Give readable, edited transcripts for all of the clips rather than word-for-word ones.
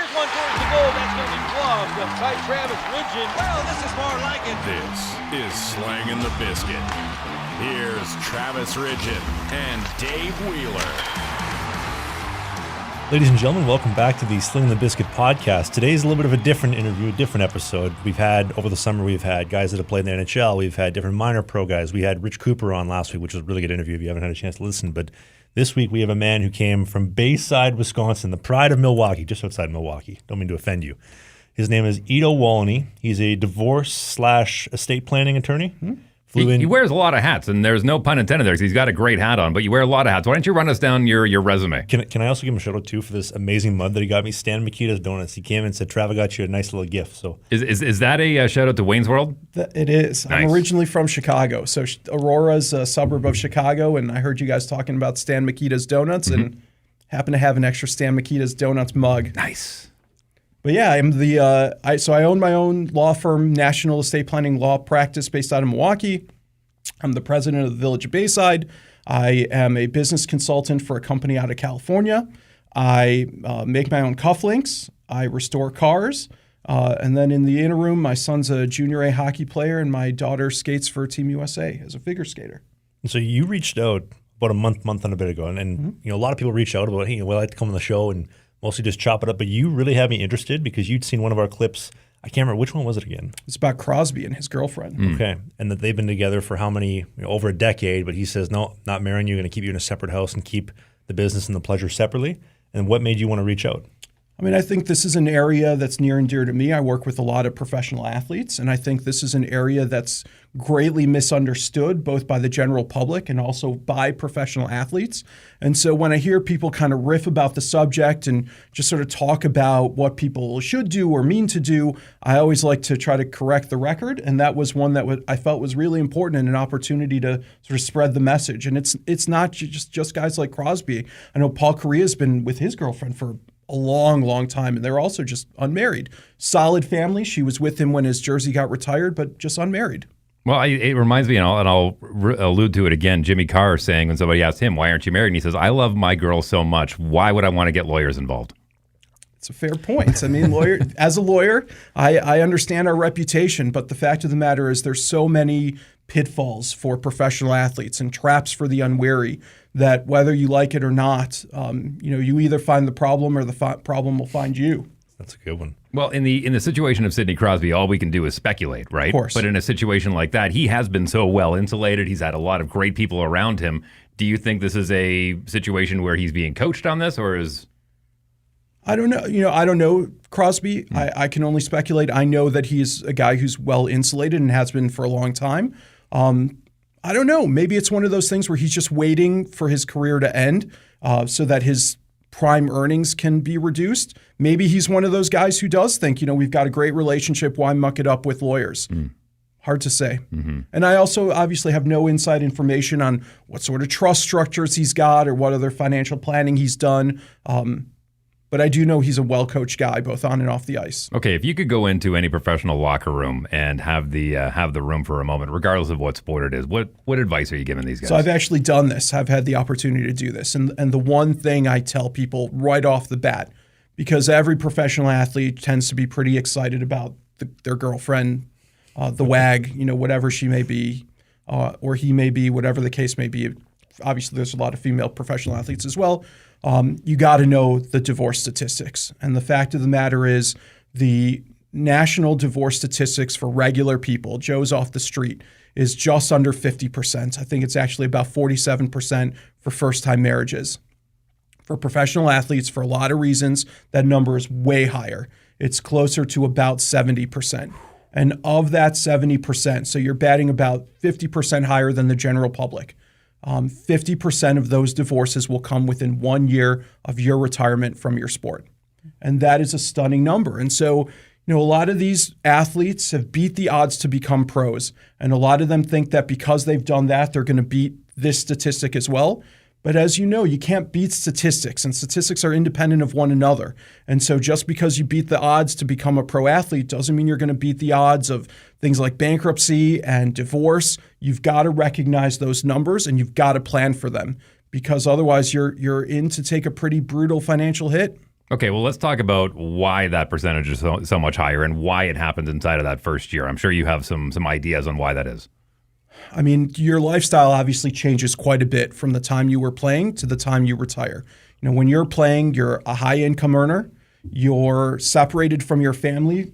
Here's one towards the goal. That's going to be gloved by Travis Ridgen. Well, this is more like it. This is Slangin' the Biscuit. Here's Travis Ridgen and Dave Wheeler. Ladies and gentlemen, welcome back to the Slinging the Biscuit podcast. Today's a little bit of a different interview, a different episode. Over the summer, we've had guys that have played in the NHL. We've had different minor pro guys. We had Rich Cooper on last week, which was a really good interview if you haven't had a chance to listen. But this week, we have a man who came from Bayside, Wisconsin, the pride of Milwaukee, just outside Milwaukee. Don't mean to offend you. His name is Eido Walny. He's a divorce/estate planning attorney. He wears a lot of hats, and there's no pun intended there because he's got a great hat on, but you wear a lot of hats. Why don't you run us down your resume? Can I also give him a shout out, too, for this amazing mug that he got me, Stan Mikita's Donuts. He came and said, Trav, I got you a nice little gift. So Is that a shout out to Wayne's World? It is. Nice. I'm originally from Chicago. So Aurora's a suburb of Chicago, and I heard you guys talking about Stan Mikita's Donuts and happen to have an extra Stan Mikita's Donuts mug. Nice. But yeah, I'm I own my own law firm, National Estate Planning Law Practice based out of Milwaukee. I'm the president of the Village of Bayside. I am a business consultant for a company out of California. I make my own cufflinks. I restore cars. And then in the interim, my son's a junior A hockey player, and my daughter skates for Team USA as a figure skater. And so you reached out about a month and a bit ago, and you know, a lot of people reach out about, hey, we'd like to come on the show and mostly just chop it up, but you really have me interested because you'd seen one of our clips. I can't remember, which one was it again? It's about Crosby and his girlfriend. Okay, and that they've been together for how many, over a decade, but he says, no, not marrying you, going to keep you in a separate house and keep the business and the pleasure separately. And what made you want to reach out? I mean, I think this is an area that's near and dear to me. I work with a lot of professional athletes, and I think this is an area that's greatly misunderstood both by the general public and also by professional athletes. And so when I hear people kind of riff about the subject and just sort of talk about what people should do or mean to do, I always like to try to correct the record. And that was one that I felt was really important and an opportunity to sort of spread the message. And it's not just guys like Crosby. I know Paul Kariya's been with his girlfriend for a long time, and they're also just unmarried. Solid family. She was with him when his jersey got retired, but just unmarried. Well, it reminds me, and I'll allude to it again, Jimmy Carr saying when somebody asked him, why aren't you married? And he says, I love my girl so much. Why would I want to get lawyers involved? It's a fair point. I mean, as a lawyer, I understand our reputation, but the fact of the matter is there's so many pitfalls for professional athletes and traps for the unwary that whether you like it or not, you either find the problem or the problem will find you. That's a good one. Well, in the situation of Sidney Crosby, all we can do is speculate, right? Of course. But in a situation like that, he has been so well insulated. He's had a lot of great people around him. Do you think this is a situation where he's being coached on this, or is... I don't know. I don't know Crosby. I can only speculate. I know that he's a guy who's well insulated and has been for a long time. I don't know. Maybe it's one of those things where he's just waiting for his career to end so that his prime earnings can be reduced. Maybe he's one of those guys who does think, we've got a great relationship. Why muck it up with lawyers? Hard to say. And I also obviously have no inside information on what sort of trust structures he's got or what other financial planning he's done. But I do know he's a well-coached guy, both on and off the ice. Okay, if you could go into any professional locker room and have the room for a moment, regardless of what sport it is, what advice are you giving these guys? So I've actually done this. I've had the opportunity to do this. And the one thing I tell people right off the bat, because every professional athlete tends to be pretty excited about their girlfriend, the wag, whatever she may be, or he may be, whatever the case may be. Obviously, there's a lot of female professional athletes as well. You got to know the divorce statistics. And the fact of the matter is the national divorce statistics for regular people, Joe's off the street, is just under 50%. I think it's actually about 47% for first-time marriages. For professional athletes, for a lot of reasons, that number is way higher. It's closer to about 70%. And of that 70%, so you're batting about 50% higher than the general public. 50% of those divorces will come within 1 year of your retirement from your sport. And that is a stunning number. And so, a lot of these athletes have beat the odds to become pros. And a lot of them think that because they've done that, they're going to beat this statistic as well. But as you know, you can't beat statistics, and statistics are independent of one another. And so just because you beat the odds to become a pro athlete doesn't mean you're going to beat the odds of things like bankruptcy and divorce. You've got to recognize those numbers, and you've got to plan for them, because otherwise you're in to take a pretty brutal financial hit. Okay, well, let's talk about why that percentage is so much higher and why it happens inside of that first year. I'm sure you have some ideas on why that is. I mean, your lifestyle obviously changes quite a bit from the time you were playing to the time you retire. You know, when you're playing, you're a high income earner. You're separated from your family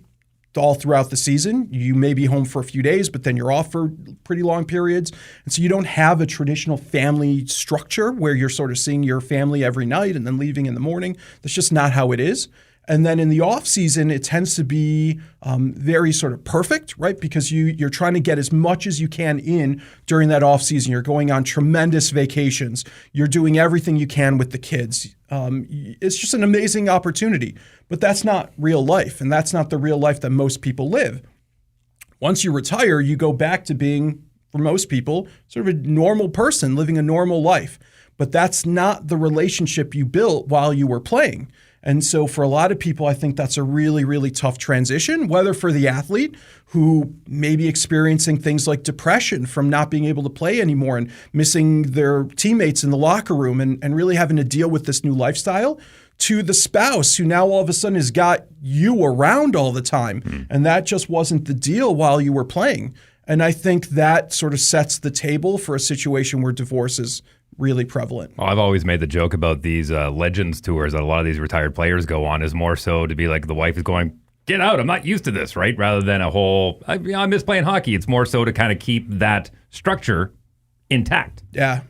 all throughout the season. You may be home for a few days, but then you're off for pretty long periods. And so you don't have a traditional family structure where you're sort of seeing your family every night and then leaving in the morning. That's just not how it is. And then in the off season, it tends to be very sort of perfect, right? Because you're trying to get as much as you can in during that off season. You're going on tremendous vacations. You're doing everything you can with the kids. It's just an amazing opportunity. But that's not real life, and that's not the real life that most people live. Once you retire, you go back to being, for most people, sort of a normal person living a normal life. But that's not the relationship you built while you were playing. And so for a lot of people, I think that's a really, really tough transition, whether for the athlete who may be experiencing things like depression from not being able to play anymore and missing their teammates in the locker room and really having to deal with this new lifestyle, to the spouse who now all of a sudden has got you around all the time. And that just wasn't the deal while you were playing. And I think that sort of sets the table for a situation where divorce is really prevalent. Well, I've always made the joke about these Legends tours that a lot of these retired players go on is more so to be like the wife is going, get out, I'm not used to this, right? Rather than a whole, I miss playing hockey. It's more so to kind of keep that structure intact. Yeah.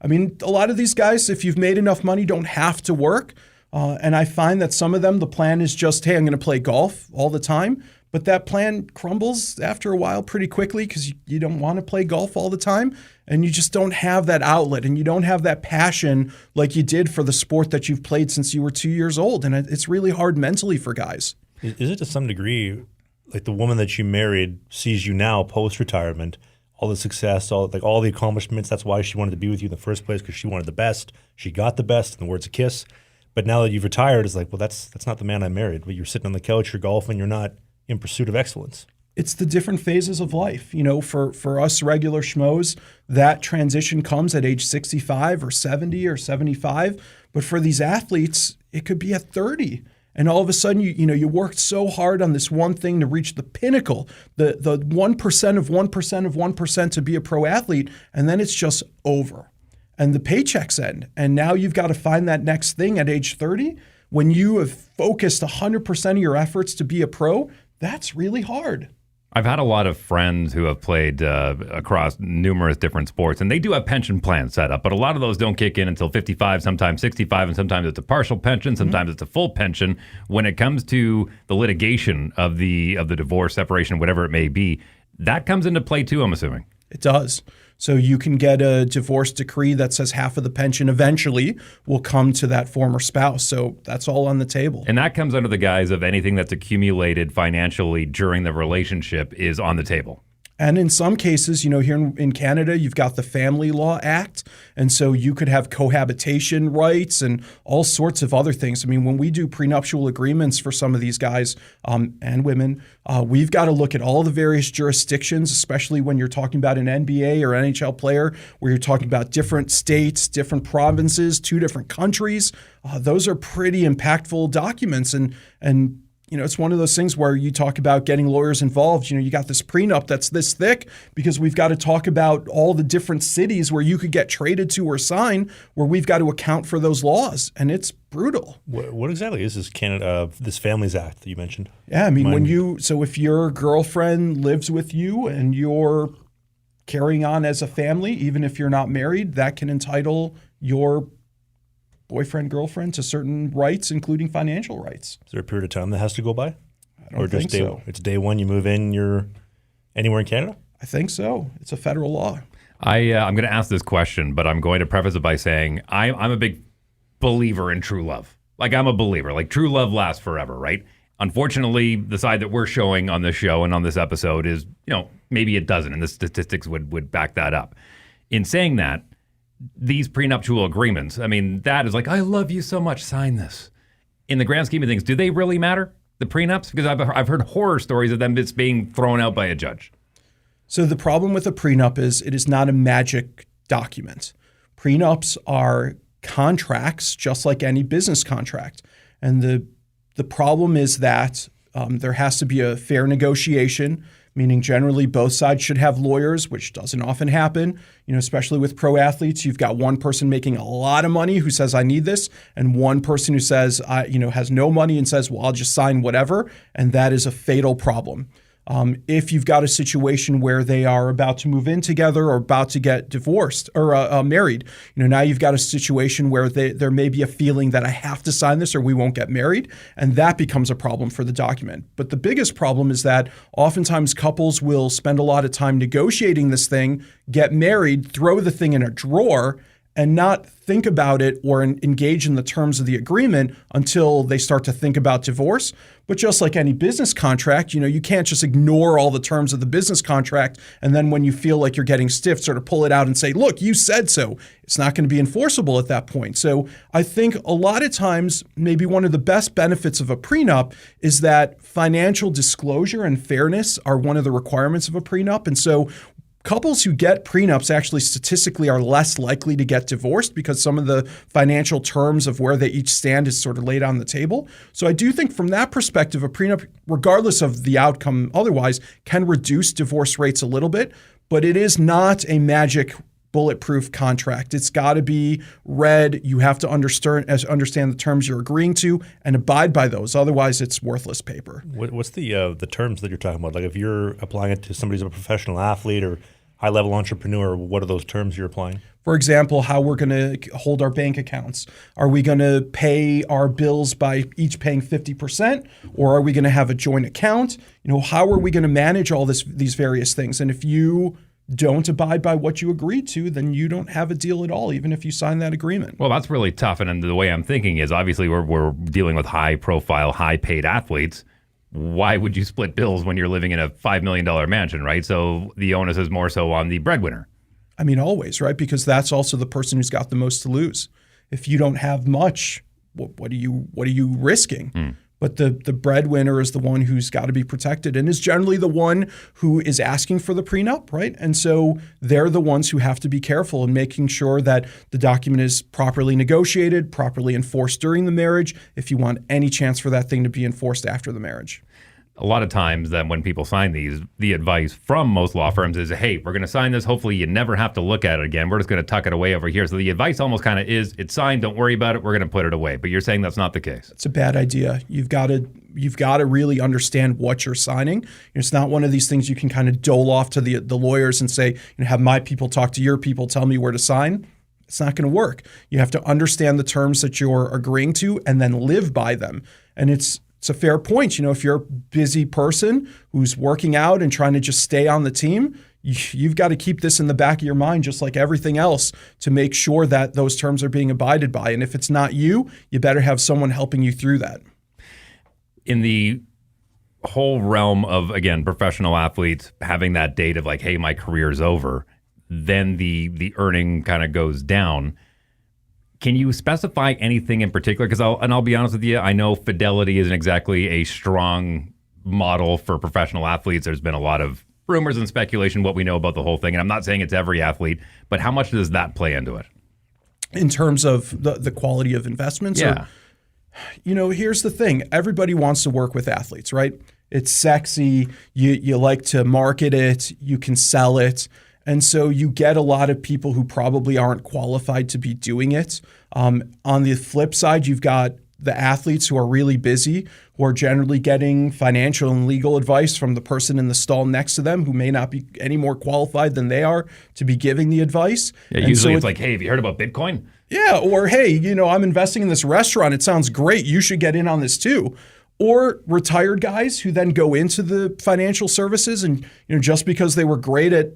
I mean, a lot of these guys, if you've made enough money, don't have to work. And I find that some of them, the plan is just, hey, I'm going to play golf all the time. But that plan crumbles after a while pretty quickly because you don't want to play golf all the time. And you just don't have that outlet and you don't have that passion like you did for the sport that you've played since you were 2 years old. And it's really hard mentally for guys. Is it to some degree like the woman that you married sees you now post-retirement, all the success, all the accomplishments? That's why she wanted to be with you in the first place, because she wanted the best. She got the best, in the words of Kiss. But now that you've retired, it's like, well, that's not the man I married. But you're sitting on the couch, you're golfing, you're not in pursuit of excellence. It's the different phases of life. You know, for us regular schmoes, that transition comes at age 65 or 70 or 75. But for these athletes, it could be at 30. And all of a sudden, you worked so hard on this one thing to reach the pinnacle, the 1% of 1% of 1% to be a pro athlete, and then it's just over. And the paychecks end. And now you've got to find that next thing at age 30. When you have focused 100% of your efforts to be a pro, that's really hard. I've had a lot of friends who have played across numerous different sports, and they do have pension plans set up, but a lot of those don't kick in until 55, sometimes 65, and sometimes it's a partial pension, sometimes it's a full pension. When it comes to the litigation of the divorce, separation, whatever it may be, that comes into play too, I'm assuming. It does. So you can get a divorce decree that says half of the pension eventually will come to that former spouse. So that's all on the table. And that comes under the guise of anything that's accumulated financially during the relationship is on the table. And in some cases, here in Canada, you've got the Family Law Act. And so you could have cohabitation rights and all sorts of other things. I mean, when we do prenuptial agreements for some of these guys and women, we've got to look at all the various jurisdictions, especially when you're talking about an NBA or NHL player, where you're talking about different states, different provinces, 2 different countries. Those are pretty impactful documents. And it's one of those things where you talk about getting lawyers involved. You got this prenup that's this thick because we've got to talk about all the different cities where you could get traded to or sign, where we've got to account for those laws. And it's brutal. What exactly is this this Families Act that you mentioned? Yeah, I mean, so if your girlfriend lives with you and you're carrying on as a family, even if you're not married, that can entitle your boyfriend, girlfriend to certain rights, including financial rights. Is there a period of time that has to go by? I don't think so. It's day one, you move in, you're anywhere in Canada? I think so. It's a federal law. I'm going to ask this question, but I'm going to preface it by saying I'm a big believer in true love. Like, I'm a believer. Like, true love lasts forever, right? Unfortunately, the side that we're showing on this show and on this episode is, maybe it doesn't, and the statistics would back that up. In saying that, these prenuptial agreements, I mean, that is like, I love you so much, sign this. In the grand scheme of things, do they really matter, the prenups? Because I've heard horror stories of them just being thrown out by a judge. So the problem with a prenup is it is not a magic document. Prenups are contracts just like any business contract. And the problem is that there has to be a fair negotiation, meaning generally both sides should have lawyers, which doesn't often happen. Especially with pro athletes, you've got one person making a lot of money who says, I need this, and one person who says, has no money and says, well, I'll just sign whatever. And that is a fatal problem. If you've got a situation where they are about to move in together or about to get divorced or married, now you've got a situation where there may be a feeling that I have to sign this or we won't get married, and that becomes a problem for the document. But the biggest problem is that oftentimes couples will spend a lot of time negotiating this thing, get married, throw the thing in a drawer, and not think about it or engage in the terms of the agreement until they start to think about divorce. But just like any business contract, you can't just ignore all the terms of the business contract and then when you feel like you're getting stiff, sort of pull it out and say, look, you said so. It's not going to be enforceable at that point. So I think a lot of times maybe one of the best benefits of a prenup is that financial disclosure and fairness are one of the requirements of a prenup. And so couples who get prenups actually statistically are less likely to get divorced because some of the financial terms of where they each stand is sort of laid on the table. So I do think from that perspective, a prenup, regardless of the outcome otherwise, can reduce divorce rates a little bit, but it is not a magic bulletproof contract. It's got to be read. You have to understand the terms you're agreeing to and abide by those. Otherwise, it's worthless paper. What's the terms that you're talking about? Like if you're applying it to somebody who's a professional athlete or high-level entrepreneur, what are those terms you're applying? For example, how we're going to hold our bank accounts. Are we going to pay our bills by each paying 50%, or are we going to have a joint account? How are we going to manage all these various things? And if you don't abide by what you agreed to, then you don't have a deal at all, even if you sign that agreement. Well, that's really tough. And the way I'm thinking is obviously we're dealing with high-profile, high-paid athletes. Why would you split bills when you're living in a $5 million mansion, right? So the onus is more so on the breadwinner. I mean, always, right? Because that's also the person who's got the most to lose. If you don't have much, what are you risking? But the breadwinner is the one who's got to be protected and is generally the one who is asking for the prenup, right? And so they're the ones who have to be careful in making sure that the document is properly negotiated, properly enforced during the marriage, if you want any chance for that thing to be enforced after the marriage. A lot of times then when people sign these, the advice from most law firms is, hey, we're going to sign this. Hopefully you never have to look at it again. We're just going to tuck it away over here. So the advice almost kind of is, it's signed, don't worry about it. We're going to put it away. But you're saying that's not the case. It's a bad idea. You've got to really understand what you're signing. It's not one of these things you can kind of dole off to the lawyers and say, have my people talk to your people, tell me where to sign. It's not going to work. You have to understand the terms that you're agreeing to and then live by them. And it's a fair point. If you're a busy person who's working out and trying to just stay on the team, you've got to keep this in the back of your mind, just like everything else, to make sure that those terms are being abided by. And if it's not you, you better have someone helping you through that. In the whole realm of, again, professional athletes having that date of like, hey, my career's over, then the earning kind of goes down. Can you specify anything in particular? Because I'll be honest with you, I know fidelity isn't exactly a strong model for professional athletes. There's been a lot of rumors and speculation what we know about the whole thing. And I'm not saying it's every athlete, but how much does that play into it? In terms of the quality of investments? Yeah. Here's the thing. Everybody wants to work with athletes, right? It's sexy. You like to market it. You can sell it. And so you get a lot of people who probably aren't qualified to be doing it. On the flip side, you've got the athletes who are really busy, who are generally getting financial and legal advice from the person in the stall next to them who may not be any more qualified than they are to be giving the advice. Yeah, usually it's like, hey, have you heard about Bitcoin? Yeah, or hey, I'm investing in this restaurant. It sounds great. You should get in on this too. Or retired guys who then go into the financial services and, just because they were great at,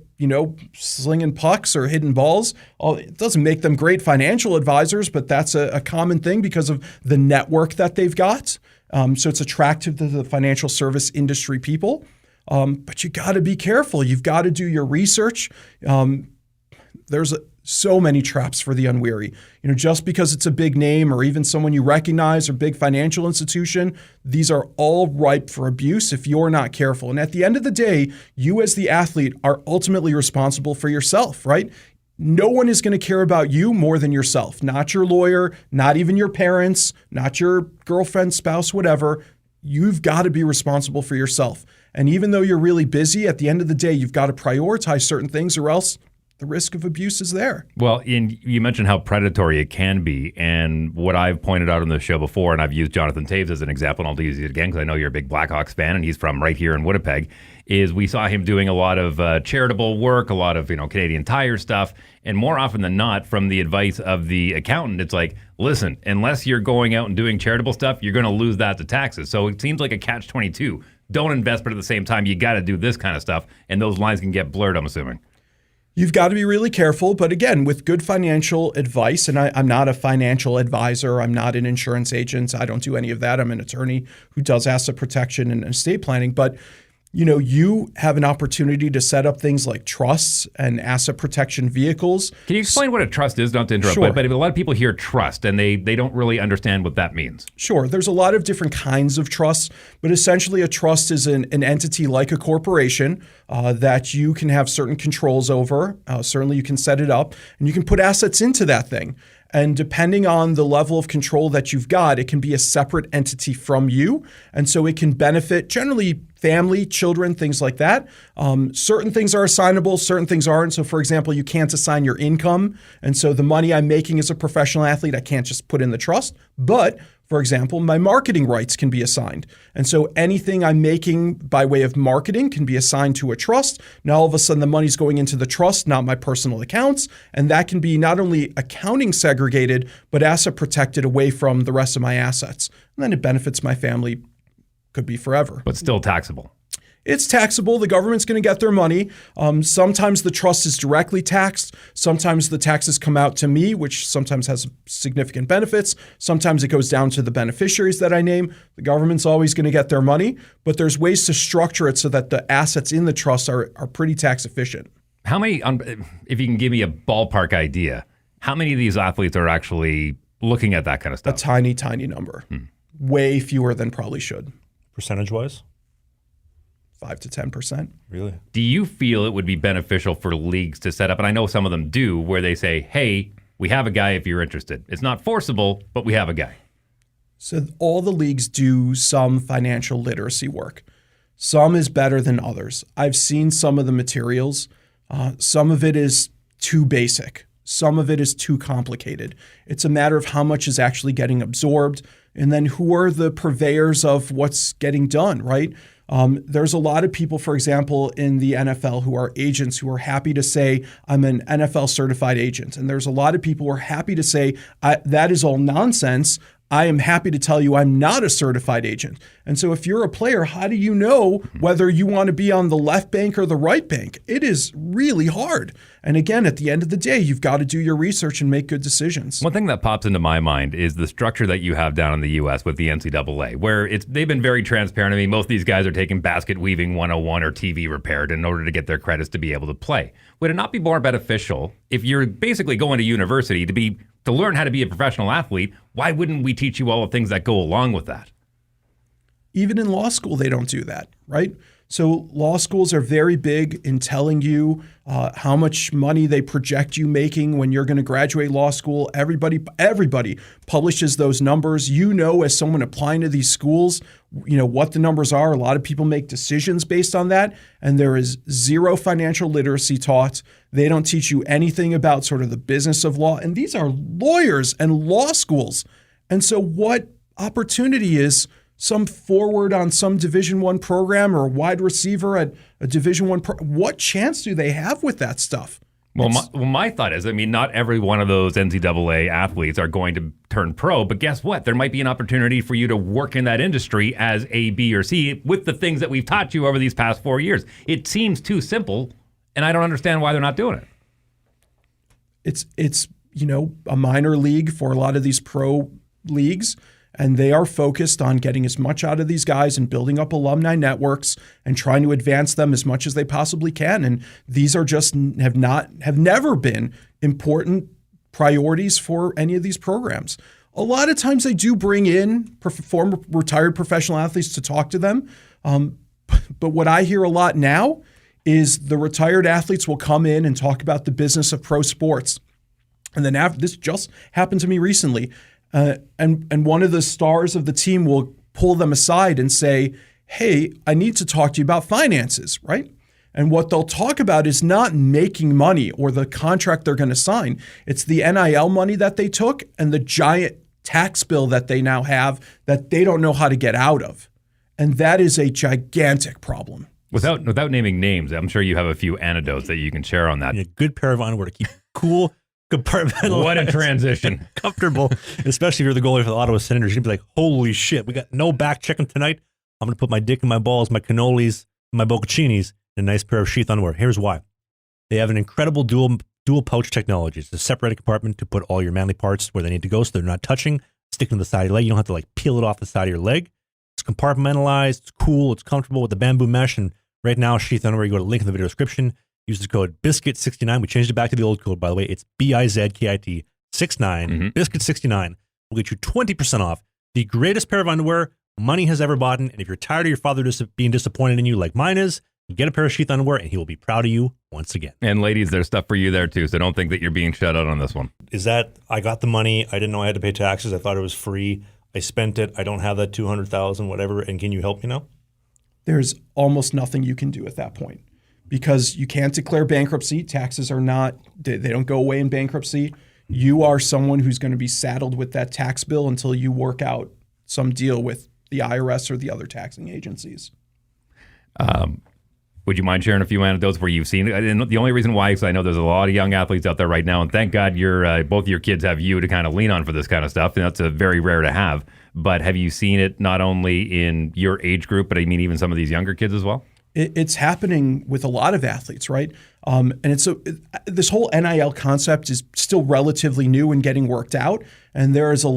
slinging pucks or hitting balls, it doesn't make them great financial advisors, but that's a common thing because of the network that they've got. So it's attractive to the financial service industry people. But you got to be careful. You've got to do your research. There's so many traps for the unwary. Just because it's a big name or even someone you recognize or big financial institution, these are all ripe for abuse if you're not careful. And at the end of the day, you as the athlete are ultimately responsible for yourself, right? no one is going to care about you more than yourself, not your lawyer, not even your parents, not your girlfriend, spouse, whatever. You've got to be responsible for yourself. And even though you're really busy, at the end of the day, you've got to prioritize certain things or else the risk of abuse is there. Well, you mentioned how predatory it can be. And what I've pointed out on the show before, and I've used Jonathan Toews as an example, and I'll use it again because I know you're a big Blackhawks fan and he's from right here in Winnipeg, is we saw him doing a lot of charitable work, a lot of Canadian Tire stuff. And more often than not, from the advice of the accountant, it's like, listen, unless you're going out and doing charitable stuff, you're going to lose that to taxes. So it seems like a catch-22. Don't invest, but at the same time, you got to do this kind of stuff. And those lines can get blurred, I'm assuming. You've got to be really careful. But again, with good financial advice, and I'm not a financial advisor, I'm not an insurance agent, I don't do any of that. I'm an attorney who does asset protection and estate planning. But you have an opportunity to set up things like trusts and asset protection vehicles. Can you explain what a trust is? Not to interrupt, Sure. but a lot of people hear trust and they don't really understand what that means. Sure. There's a lot of different kinds of trusts, but essentially a trust is an entity like a corporation that you can have certain controls over. Certainly you can set it up and you can put assets into that thing. And depending on the level of control that you've got, it can be a separate entity from you. And so it can benefit generally family, children, things like that. Certain things are assignable, certain things aren't. So for example, you can't assign your income. And so the money I'm making as a professional athlete, I can't just put in the trust. But for example, my marketing rights can be assigned. And so anything I'm making by way of marketing can be assigned to a trust. Now all of a sudden the money's going into the trust, not my personal accounts. And that can be not only accounting segregated, but asset protected away from the rest of my assets. And then it benefits my family, could be forever. But still taxable. It's taxable. The government's going to get their money. Sometimes the trust is directly taxed. Sometimes the taxes come out to me, which sometimes has significant benefits. Sometimes it goes down to the beneficiaries that I name. The government's always going to get their money, but there's ways to structure it so that the assets in the trust are pretty tax efficient. How many, if you can give me a ballpark idea, how many of these athletes are actually looking at that kind of stuff? A tiny, tiny number. Way fewer than probably should. Percentage-wise? 5 to 10%. Really? Do you feel it would be beneficial for leagues to set up, and I know some of them do, where they say, hey, we have a guy if you're interested. It's not forcible, but we have a guy. So all the leagues do some financial literacy work. Some is better than others. I've seen some of the materials. Some of it is too basic. Some of it is too complicated. It's a matter of how much is actually getting absorbed, and then who are the purveyors of what's getting done, right? There's a lot of people, for example, in the NFL who are agents who are happy to say, I'm an NFL certified agent. And there's a lot of people who are happy to say, that is all nonsense. I am happy to tell you I'm not a certified agent. And so if you're a player, how do you know whether you want to be on the left bank or the right bank? It is really hard. And again, at the end of the day, you've got to do your research and make good decisions. One thing that pops into my mind is the structure that you have down in the U.S. with the NCAA, where they've been very transparent. I mean, most of these guys are taking basket weaving 101 or TV repaired in order to get their credits to be able to play. Would it not be more beneficial if you're basically going to university to learn how to be a professional athlete? Why wouldn't we teach you all the things that go along with that? Even in law school, they don't do that, right? So law schools are very big in telling you how much money they project you making when you're going to graduate law school. Everybody publishes those numbers. You know, as someone applying to these schools, you know what the numbers are. A lot of people make decisions based on that, and there is zero financial literacy taught. They don't teach you anything about sort of the business of law, and these are lawyers and law schools. And so what opportunity is some forward on some Division I program or a wide receiver at a Division I what chance do they have with that stuff? Well, my thought is, I mean, not every one of those NCAA athletes are going to turn pro, but guess what? There might be an opportunity for you to work in that industry as A, B, or C with the things that we've taught you over these past 4 years. It seems too simple, and I don't understand why they're not doing it. It's a minor league for a lot of these pro leagues. And they are focused on getting as much out of these guys and building up alumni networks and trying to advance them as much as they possibly can. And these are just have never been important priorities for any of these programs. A lot of times they do bring in former retired professional athletes to talk to them. But what I hear a lot now is the retired athletes will come in and talk about the business of pro sports. And then this just happened to me recently. And one of the stars of the team will pull them aside and say, hey, I need to talk to you about finances, right? And what they'll talk about is not making money or the contract they're going to sign. It's the NIL money that they took and the giant tax bill that they now have that they don't know how to get out of. And that is a gigantic problem. Without naming names, I'm sure you have a few anecdotes that you can share on that. A good pair of underwear to keep cool, compartmentalized. What a transition. Comfortable, especially if you're the goalie for the Ottawa Senators. You'd be like, holy shit, we got no back checking tonight. I'm going to put my dick in my balls, my cannolis, my bocconcinis, and a nice pair of sheath underwear. Here's why. They have an incredible dual pouch technology. It's a separated compartment to put all your manly parts where they need to go so they're not touching, sticking to the side of your leg. You don't have to like peel it off the side of your leg. It's compartmentalized, it's cool, it's comfortable with the bamboo mesh. And right now, sheath underwear, you go to the link in the video description. Use the code BISKIT69. We changed it back to the old code, by the way. It's BIZKIT 69, BISKIT69. We'll get you 20% off. The greatest pair of underwear money has ever bought. And if you're tired of your father being disappointed in you like mine is, get a pair of sheath underwear and he will be proud of you once again. And ladies, there's stuff for you there too, so don't think that you're being shut out on this one. Is that, I got the money, I didn't know I had to pay taxes, I thought it was free, I spent it, I don't have that $200,000, whatever, and can you help me now? There's almost nothing you can do at that point because you can't declare bankruptcy. Taxes are not, they don't go away in bankruptcy. You are someone who's going to be saddled with that tax bill until you work out some deal with the IRS or the other taxing agencies. Would you mind sharing a few anecdotes where you've seen it? And the only reason why is I know there's a lot of young athletes out there right now, and thank God both of your kids have you to kind of lean on for this kind of stuff, and that's very rare to have. But have you seen it not only in your age group, but I mean even some of these younger kids as well? It's happening with a lot of athletes, right? And this whole NIL concept is still relatively new and getting worked out. And there are a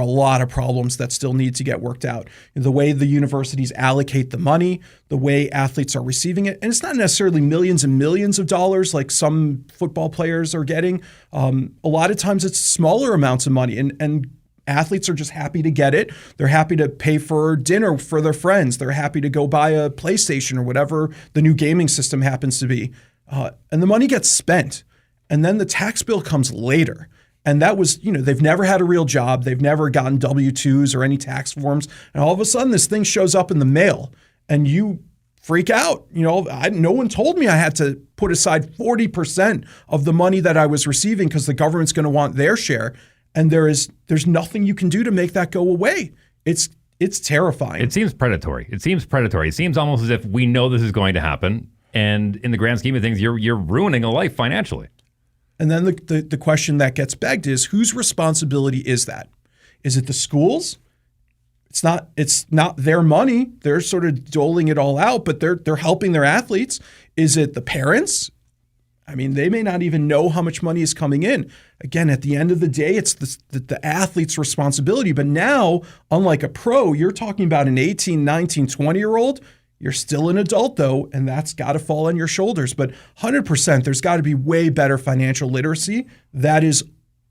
lot of problems that still need to get worked out. The way the universities allocate the money, the way athletes are receiving it, and it's not necessarily millions and millions of dollars like some football players are getting. A lot of times it's smaller amounts of money, and athletes are just happy to get it. They're happy to pay for dinner for their friends. They're happy to go buy a PlayStation or whatever the new gaming system happens to be. And the money gets spent. And then the tax bill comes later. And that was, they've never had a real job. They've never gotten W-2s or any tax forms. And all of a sudden this thing shows up in the mail and you freak out. No one told me I had to put aside 40% of the money that I was receiving because the government's going to want their share. And there's nothing you can do to make that go away. It's terrifying. It seems predatory. It seems almost as if we know this is going to happen. And in the grand scheme of things, you're ruining a life financially. And then the question that gets begged is, whose responsibility is that? Is it the schools? It's not their money. They're sort of doling it all out, but they're helping their athletes. Is it the parents? I mean, they may not even know how much money is coming in. Again, at the end of the day, it's the athlete's responsibility. But now, unlike a pro, you're talking about an 18, 19, 20-year-old. You're still an adult, though, and that's got to fall on your shoulders. But 100%, there's got to be way better financial literacy. That is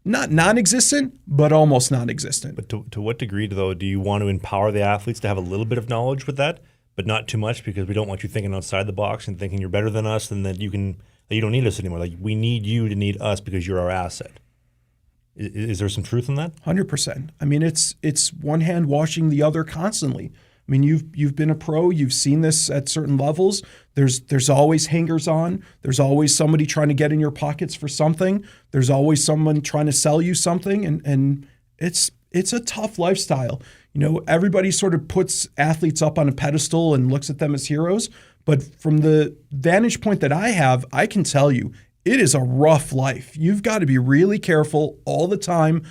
not non-existent, but almost non-existent. But to what degree, though, do you want to empower the athletes to have a little bit of knowledge with that, but not too much, because we don't want you thinking outside the box and thinking you're better than us and that you don't need us anymore. Like, we need you to need us because you're our asset. Is there some truth in that? 100%. I mean, it's one hand washing the other constantly. I mean, you've been a pro. You've seen this at certain levels. There's always hangers on. There's always somebody trying to get in your pockets for something. There's always someone trying to sell you something, and it's a tough lifestyle. Everybody sort of puts athletes up on a pedestal and looks at them as heroes. But from the vantage point that I have, I can tell you it is a rough life. You've got to be really careful all the time.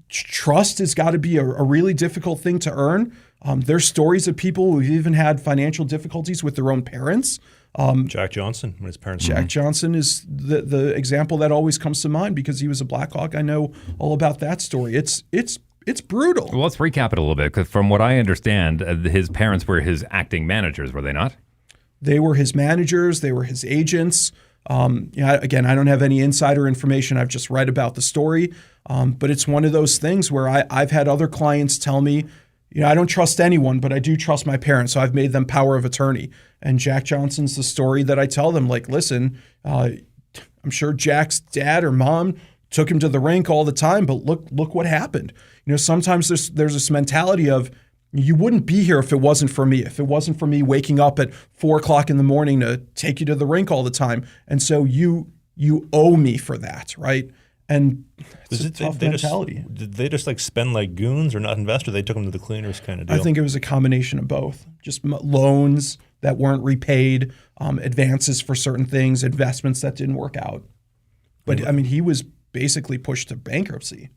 Trust has got to be a really difficult thing to earn. There's stories of people who've even had financial difficulties with their own parents. Jack Johnson, when his parents. Jack Johnson is the example that always comes to mind because he was a Blackhawk. I know all about that story. It's brutal. Well, let's recap it a little bit, because from what I understand, his parents were his acting managers, were they not? They were his managers. They were his agents. Again, I don't have any insider information. I've just read about the story. But it's one of those things where I've had other clients tell me I don't trust anyone, but I do trust my parents. So I've made them power of attorney. And Jack Johnson's the story that I tell them. Like, listen, I'm sure Jack's dad or mom took him to the rink all the time, but look what happened. Sometimes there's this mentality of, you wouldn't be here if it wasn't for me. If it wasn't for me waking up at 4:00 in the morning to take you to the rink all the time. And so you owe me for that, right? And it's a tough mentality. Did they just like spend like goons or not invest, or they took them to the cleaners kind of deal? I think it was a combination of both. Just loans that weren't repaid, advances for certain things, investments that didn't work out. But I mean, he was basically pushed to bankruptcy.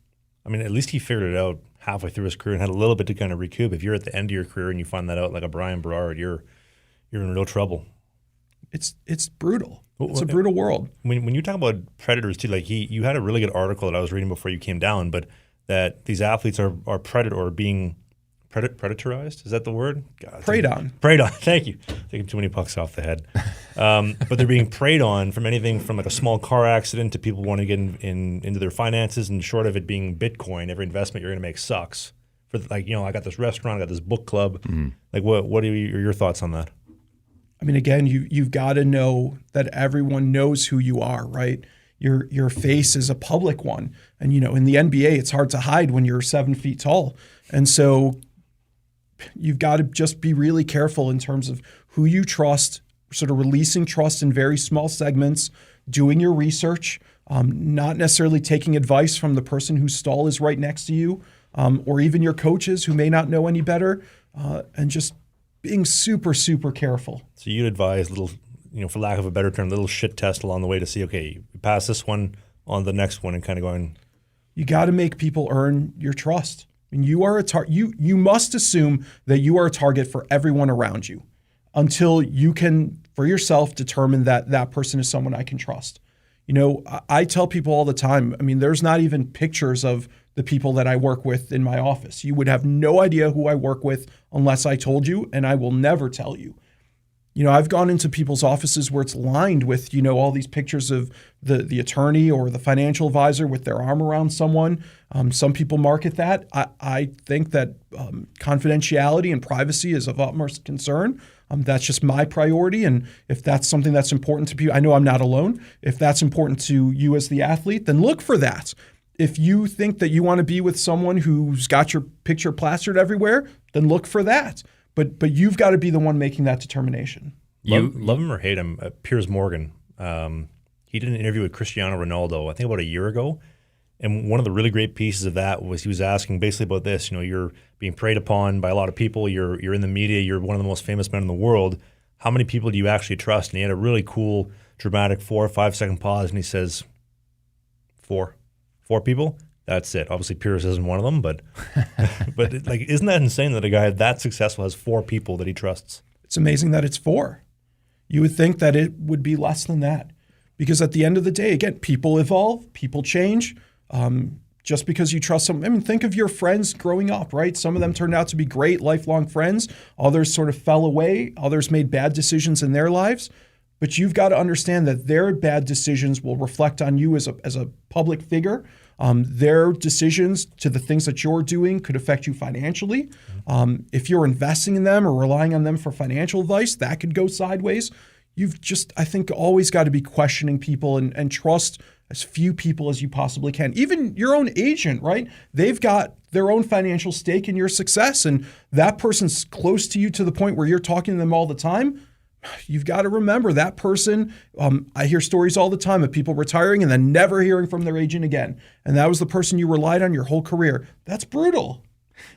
I mean, at least he figured it out halfway through his career and had a little bit to kind of recoup. If you're at the end of your career and you find that out, like a Brian Berard, you're in real trouble. It's brutal. It's a brutal world. When you talk about predators too, like you had a really good article that I was reading before you came down, but that these athletes are being predatorized. Is that the word? God, preyed on. Preyed on. Thank you. Taking too many pucks off the head. But they're being preyed on from anything from like a small car accident to people wanting to get into their finances, and short of it being Bitcoin, every investment you're going to make sucks. For like, I got this restaurant, I got this book club. Like, what are your thoughts on that? I mean, again, you've got to know that everyone knows who you are, right? Your face is a public one. And, in the NBA, it's hard to hide when you're 7 feet tall. And so you've got to just be really careful in terms of who you trust, sort of releasing trust in very small segments, doing your research, not necessarily taking advice from the person whose stall is right next to you, or even your coaches who may not know any better, and just being super, super careful. So you'd advise little, for lack of a better term, little shit test along the way to see, okay, you pass this one on the next one and kind of going. You got to make people earn your trust. I mean, you are you must assume that you are a target for everyone around you until you can, for yourself, determine that that person is someone I can trust. I tell people all the time, I mean, there's not even pictures of the people that I work with in my office. You would have no idea who I work with unless I told you, and I will never tell you. I've gone into people's offices where it's lined with, all these pictures of the attorney or the financial advisor with their arm around someone. Some people market that. I think that confidentiality and privacy is of utmost concern. That's just my priority. And if that's something that's important to people, I know I'm not alone. If that's important to you as the athlete, then look for that. If you think that you want to be with someone who's got your picture plastered everywhere, then look for that. But you've got to be the one making that determination. Love him or hate him, Piers Morgan. He did an interview with Cristiano Ronaldo, I think about a year ago. And one of the really great pieces of that was he was asking basically about this. You're being preyed upon by a lot of people. You're in the media. You're one of the most famous men in the world. How many people do you actually trust? And he had a really cool, dramatic 4 or 5 second pause, and he says, 4 people. That's it. Obviously, Piers isn't one of them, but isn't that insane that a guy that successful has 4 people that he trusts? It's amazing that it's 4. You would think that it would be less than that, because at the end of the day, again, people evolve, people change. Just because you trust them, I mean, think of your friends growing up, right? Some of them turned out to be great, lifelong friends. Others sort of fell away. Others made bad decisions in their lives. But you've got to understand that their bad decisions will reflect on you as a public figure. Their decisions to the things that you're doing could affect you financially. If you're investing in them or relying on them for financial advice, that could go sideways. You've just, I think, always got to be questioning people and trust as few people as you possibly can. Even your own agent, right? They've got their own financial stake in your success, and that person's close to you to the point where you're talking to them all the time. You've got to remember that person. I hear stories all the time of people retiring and then never hearing from their agent again. And that was the person you relied on your whole career. That's brutal.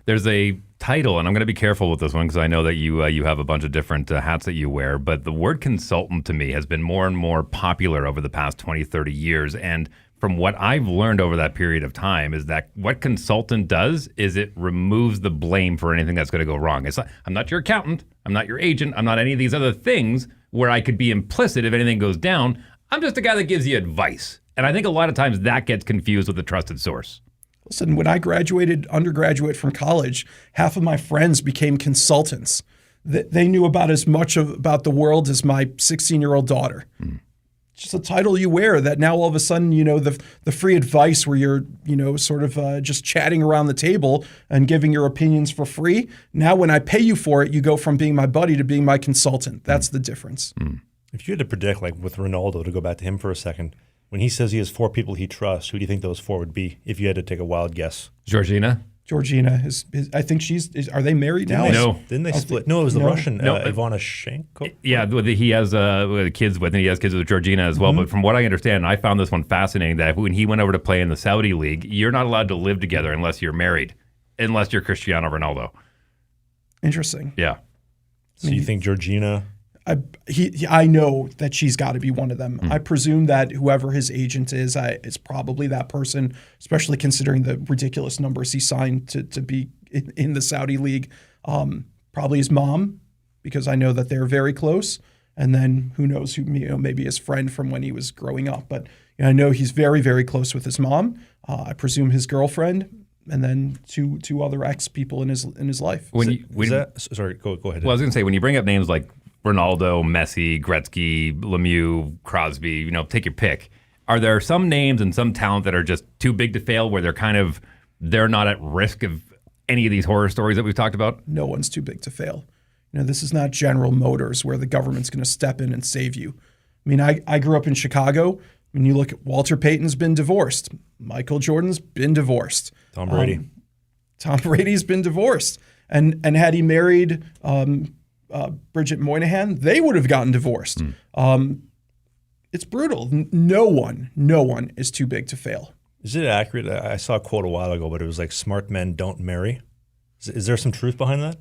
There's a title, and I'm going to be careful with this one because I know that you have a bunch of different hats that you wear, but the word consultant to me has been more and more popular over the past 20, 30 years. And from what I've learned over that period of time is that what consultant does is it removes the blame for anything that's going to go wrong. I'm not your accountant. I'm not your agent. I'm not any of these other things where I could be implicit if anything goes down. I'm just a guy that gives you advice. And I think a lot of times that gets confused with a trusted source. Listen, when I graduated undergraduate from college, half of my friends became consultants. They knew about as much about the world as my 16-year-old daughter. just a title you wear that now all of a sudden, the free advice where you're, sort of just chatting around the table and giving your opinions for free. Now, when I pay you for it, you go from being my buddy to being my consultant. That's the difference. If you had to predict, like with Ronaldo, to go back to him for a second, when he says he has 4 people he trusts, who do you think those 4 would be if you had to take a wild guess? Georgina is I think are they married now? No. Didn't they split? No, it was the Russian, Ivana Shenko. Yeah, he has kids with, and he has kids with Georgina as well. But from what I understand, I found this one fascinating, that when he went over to play in the Saudi League, you're not allowed to live together unless you're married, unless you're Cristiano Ronaldo. Interesting. Yeah. So you think Georgina... I know that she's got to be one of them. I presume that whoever his agent is probably that person, especially considering the ridiculous numbers he signed to be in the Saudi league. Probably his mom, because I know that they're very close. And then who knows who, maybe his friend from when he was growing up. But I know he's very, very close with his mom. I presume his girlfriend, and then two other ex people in his life. Sorry, go ahead. Well, I was going to say, when you bring up names like Ronaldo, Messi, Gretzky, Lemieux, Crosby, take your pick. Are there some names and some talent that are just too big to fail, where they're not at risk of any of these horror stories that we've talked about? No one's too big to fail. This is not General Motors where the government's going to step in and save you. I mean, I grew up in Chicago. When you look at Walter Payton's been divorced. Michael Jordan's been divorced. Tom Brady. Tom Brady's been divorced. And had he married Bridget Moynihan, they would have gotten divorced. It's brutal. No one is too big to fail. Is it accurate? I saw a quote a while ago, but it was like, smart men don't marry. Is there some truth behind that?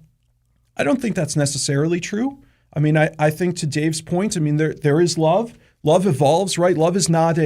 I don't think that's necessarily true. I mean, I think to Dave's point, I mean, there is love. Love evolves, right? Love is not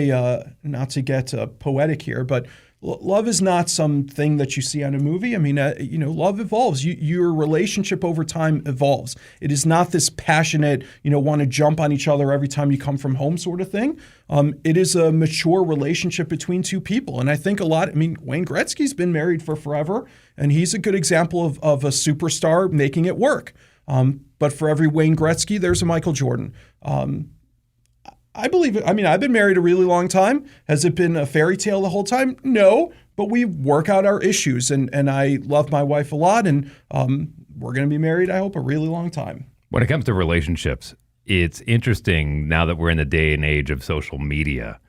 not to get poetic here, but love is not something that you see on a movie. I mean, love evolves. Your relationship over time evolves. It is not this passionate, want to jump on each other every time you come from home sort of thing. It is a mature relationship between two people. And I think Wayne Gretzky's been married for forever, and he's a good example of a superstar making it work. But for every Wayne Gretzky, there's a Michael Jordan. I believe it. I mean, I've been married a really long time. Has it been a fairy tale the whole time? No, but we work out our issues, and I love my wife a lot, and we're going to be married, I hope, a really long time. When it comes to relationships, it's interesting now that we're in the day and age of social media,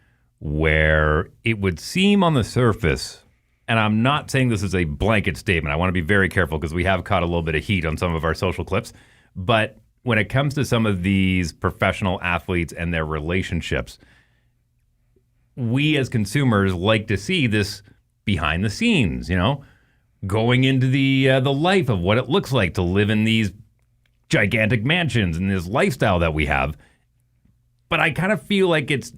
where it would seem on the surface, and I'm not saying this is a blanket statement. I want to be very careful because we have caught a little bit of heat on some of our social clips, but when it comes to some of these professional athletes and their relationships, we as consumers like to see this behind the scenes, going into the life of what it looks like to live in these gigantic mansions and this lifestyle that we have. But I kind of feel like it's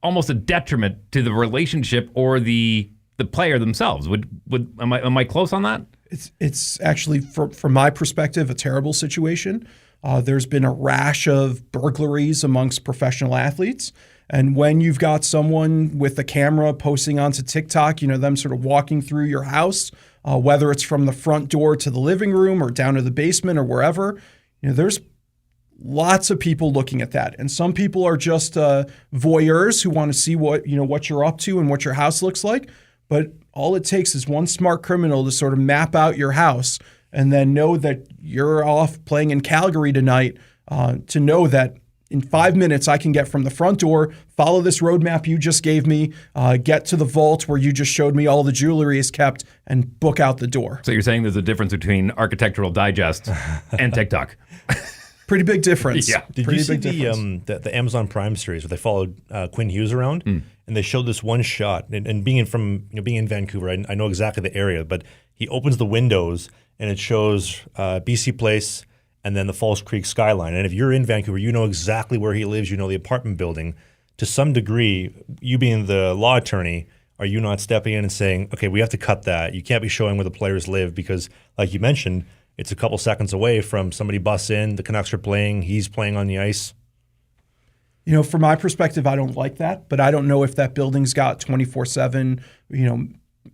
almost a detriment to the relationship or the player themselves. Am I close on that? It's actually, from my perspective, a terrible situation. There's been a rash of burglaries amongst professional athletes. And when you've got someone with a camera posting onto TikTok, them sort of walking through your house, whether it's from the front door to the living room or down to the basement or wherever, there's lots of people looking at that. And some people are just voyeurs who want to see what you're up to and what your house looks like. But all it takes is one smart criminal to sort of map out your house and then know that you're off playing in Calgary tonight, to know that in 5 minutes I can get from the front door, follow this roadmap you just gave me, get to the vault where you just showed me all the jewelry is kept, and book out the door. So you're saying there's a difference between Architectural Digest and TikTok? Pretty big difference. Yeah. Did you see the Amazon Prime series where they followed Quinn Hughes around, and they showed this one shot? And being in Vancouver, I know exactly the area, but he opens the windows and it shows BC Place and then the Falls Creek skyline. And if you're in Vancouver, you know exactly where he lives. You know the apartment building. To some degree, you being the law attorney, are you not stepping in and saying, okay, we have to cut that. You can't be showing where the players live because, like you mentioned, it's a couple seconds away from somebody busts in, the Canucks are playing, he's playing on the ice. From my perspective, I don't like that, but I don't know if that building's got 24/7,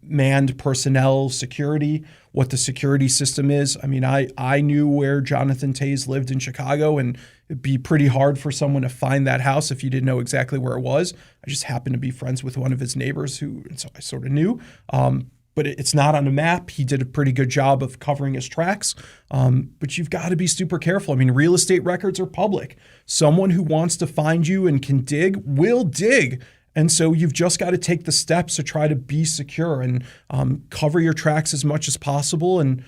manned personnel, security, what the security system is. I mean, I knew where Jonathan Toews lived in Chicago, and it'd be pretty hard for someone to find that house if you didn't know exactly where it was. I just happened to be friends with one of his neighbors and so I sort of knew. But it's not on the map. He did a pretty good job of covering his tracks. But you've got to be super careful. I mean, real estate records are public. Someone who wants to find you and can dig will dig. And so you've just got to take the steps to try to be secure and cover your tracks as much as possible. And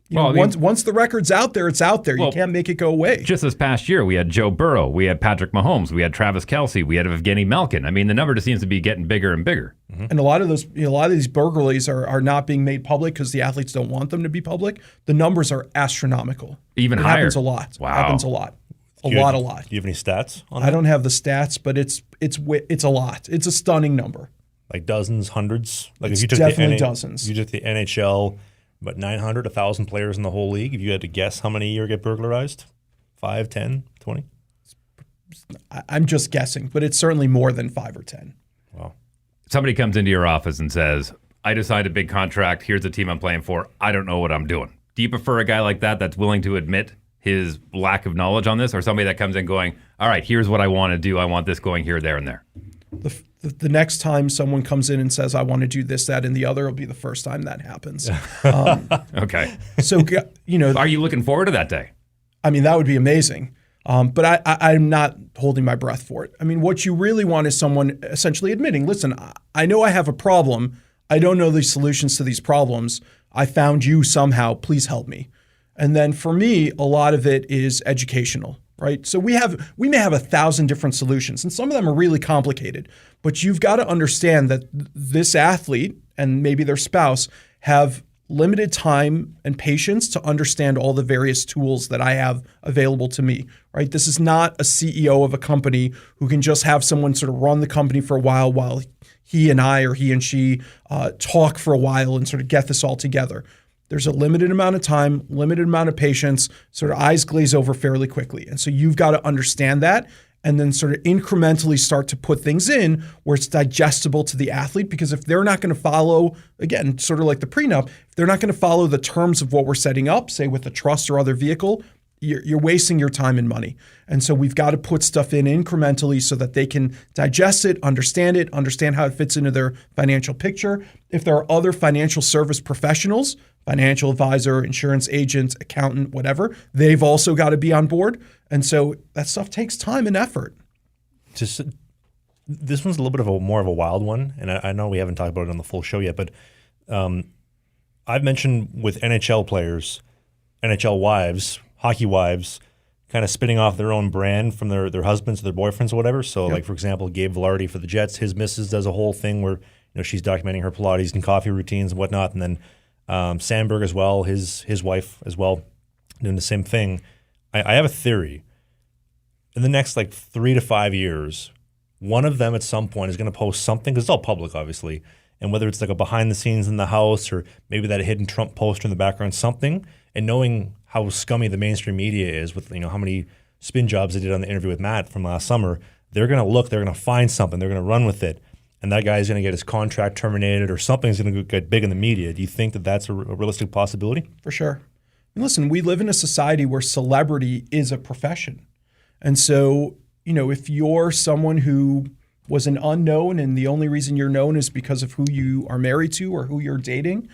once the record's out there, it's out there. You can't make it go away. Just this past year, we had Joe Burrow, we had Patrick Mahomes, we had Travis Kelce, we had Evgeny Malkin. I mean, the number just seems to be getting bigger and bigger. Mm-hmm. And a lot of these burglaries are not being made public because the athletes don't want them to be public. The numbers are astronomical. Even it higher. Happens a lot. Wow. Happens a lot. A lot. Do you have any stats on that? I don't have the stats, but it's a lot. It's a stunning number. Like dozens, hundreds? Like It's if you took definitely dozens. You took the NHL, about 900, 1,000 players in the whole league. If you had to guess how many a year get burglarized? 5, 10, 20? I'm just guessing, but it's certainly more than 5 or 10. Wow. Somebody comes into your office and says, I just signed a big contract. Here's the team I'm playing for. I don't know what I'm doing. Do you prefer a guy like that that's willing to admit his lack of knowledge on this, or somebody that comes in going, all right, here's what I want to do. I want this going here, there, and there? The next time someone comes in and says, I want to do this, that, and the other, will be the first time that happens. Okay. So, Are you looking forward to that day? I mean, that would be amazing. But I'm not holding my breath for it. I mean, what you really want is someone essentially admitting, listen, I know I have a problem. I don't know the solutions to these problems. I found you somehow. Please help me. And then for me, a lot of it is educational, right? So we may have 1,000 different solutions, and some of them are really complicated. But you've got to understand that this athlete and maybe their spouse have limited time and patience to understand all the various tools that I have available to me, right? This is not a CEO of a company who can just have someone sort of run the company for a while he and I or he and she talk for a while and sort of get this all together. There's a limited amount of time, limited amount of patience, sort of eyes glaze over fairly quickly. And so you've got to understand that and then sort of incrementally start to put things in where it's digestible to the athlete. Because if they're not going to follow, again, sort of like the prenup, if they're not going to follow the terms of what we're setting up, say with a trust or other vehicle, you're wasting your time and money. And so we've got to put stuff in incrementally so that they can digest it, understand how it fits into their financial picture. If there are other financial service professionals, financial advisor, insurance agent, accountant, whatever, they've also got to be on board. And so that stuff takes time and effort. This one's a little bit of more of a wild one, and I know we haven't talked about it on the full show yet, but I've mentioned with NHL players, NHL wives, hockey wives, kind of spinning off their own brand from their husbands or their boyfriends or whatever. So, like, for example, Gabe Vilardi for the Jets, his missus does a whole thing where she's documenting her Pilates and coffee routines and whatnot. And then Sandberg as well, his wife as well, doing the same thing. I have a theory. In the next, 3 to 5 years, one of them at some point is going to post something, because it's all public, obviously, and whether it's like a behind the scenes in the house or maybe that hidden Trump poster in the background, something, and knowing how scummy the mainstream media is with how many spin jobs they did on the interview with Matt from last summer, they're going to find something, they're going to run with it, and that guy's going to get his contract terminated or something's going to get big in the media. Do you think that that's a realistic possibility? For sure. And listen, we live in a society where celebrity is a profession. And so, if you're someone who was an unknown and the only reason you're known is because of who you are married to or who you're dating,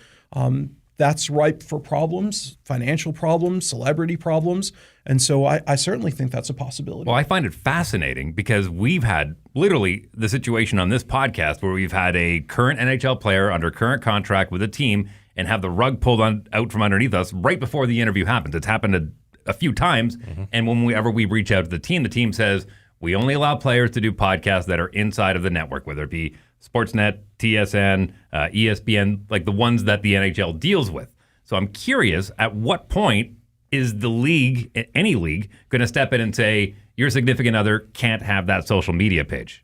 that's ripe for problems, financial problems, celebrity problems. And so I certainly think that's a possibility. Well, I find it fascinating because we've had literally the situation on this podcast where we've had a current NHL player under current contract with a team and have the rug pulled out from underneath us right before the interview happens. It's happened a few times. Mm-hmm. And whenever we reach out to the team says, we only allow players to do podcasts that are inside of the network, whether it be Sportsnet, TSN, ESPN, like the ones that the NHL deals with. So I'm curious, at what point is the league, any league, going to step in and say, your significant other can't have that social media page?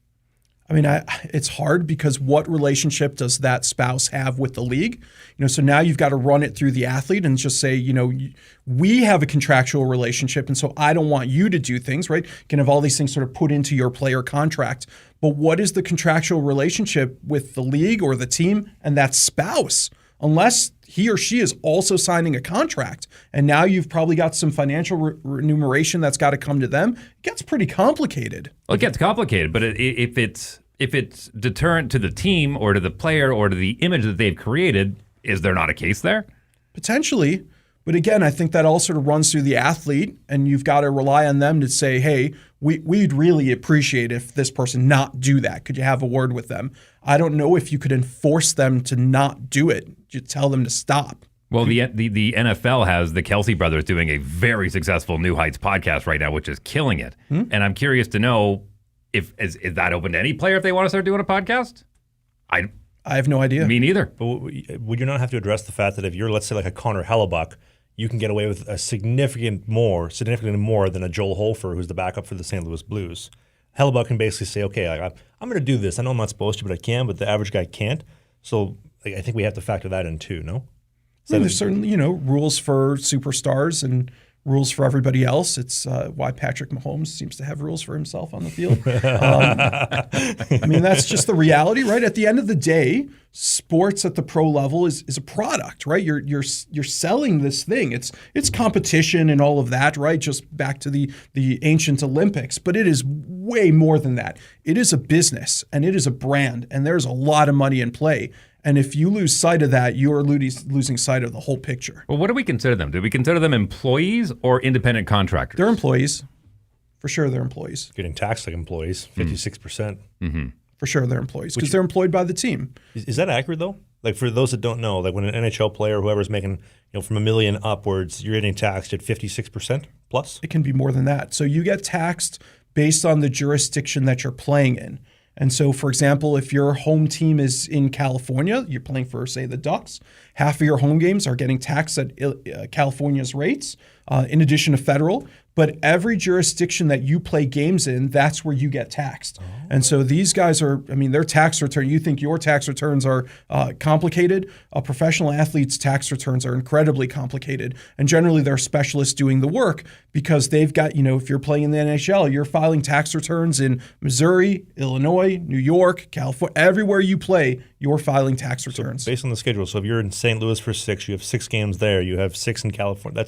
I mean, it's hard because what relationship does that spouse have with the league? So now you've got to run it through the athlete and just say, we have a contractual relationship, and so I don't want you to do things, right? You can have all these things sort of put into your player contract. But what is the contractual relationship with the league or the team and that spouse? Unless he or she is also signing a contract, and now you've probably got some financial remuneration that's got to come to them. It gets pretty complicated. Well, it gets complicated, but if it's deterrent to the team or to the player or to the image that they've created, is there not a case there? Potentially. But again, I think that all sort of runs through the athlete, and you've got to rely on them to say, hey, we'd really appreciate if this person not do that. Could you have a word with them? I don't know if you could enforce them to not do it. You tell them to stop. Well, the NFL has the Kelsey brothers doing a very successful New Heights podcast right now, which is killing it. And I'm curious to know is that open to any player if they want to start doing a podcast? I have no idea. Me neither. But would you not have to address the fact that if you're, let's say, like a Connor Hellebuck, you can get away with a significantly more than a Joel Holfer, who's the backup for the St. Louis Blues. Hellebuck can basically say, okay, I'm going to do this. I know I'm not supposed to, but I can, but the average guy can't. So I think we have to factor that in too, no? There's certainly, rules for superstars and rules for everybody else. It's why Patrick Mahomes seems to have rules for himself on the field. I mean, that's just the reality, right? At the end of the day, sports at the pro level is a product, right? You're selling this thing. It's competition and all of that, right? Just back to the ancient Olympics, but it is way more than that. It is a business and it is a brand, and there's a lot of money in play. And if you lose sight of that, you are losing sight of the whole picture. Well, what do we consider them? Do we consider them employees or independent contractors? They're employees. For sure, they're employees. Getting taxed like employees, 56%. Mm-hmm. For sure, they're employees because they're employed by the team. Is that accurate, though? Like, for those that don't know, like when an NHL player, whoever's making from $1 million upwards, you're getting taxed at 56% plus? It can be more than that. So you get taxed based on the jurisdiction that you're playing in. And so, for example, if your home team is in California, you're playing for, say, the Ducks, half of your home games are getting taxed at California's rates, in addition to federal. But every jurisdiction that you play games in, that's where you get taxed. Oh. And so these guys their tax return, you think your tax returns are complicated. Professional athletes' tax returns are incredibly complicated. And generally, they're specialists doing the work because they've got, if you're playing in the NHL, you're filing tax returns in Missouri, Illinois, New York, California. Everywhere you play, you're filing tax returns. So based on the schedule, so if you're in St. Louis for 6, you have 6 games there, you have 6 in California.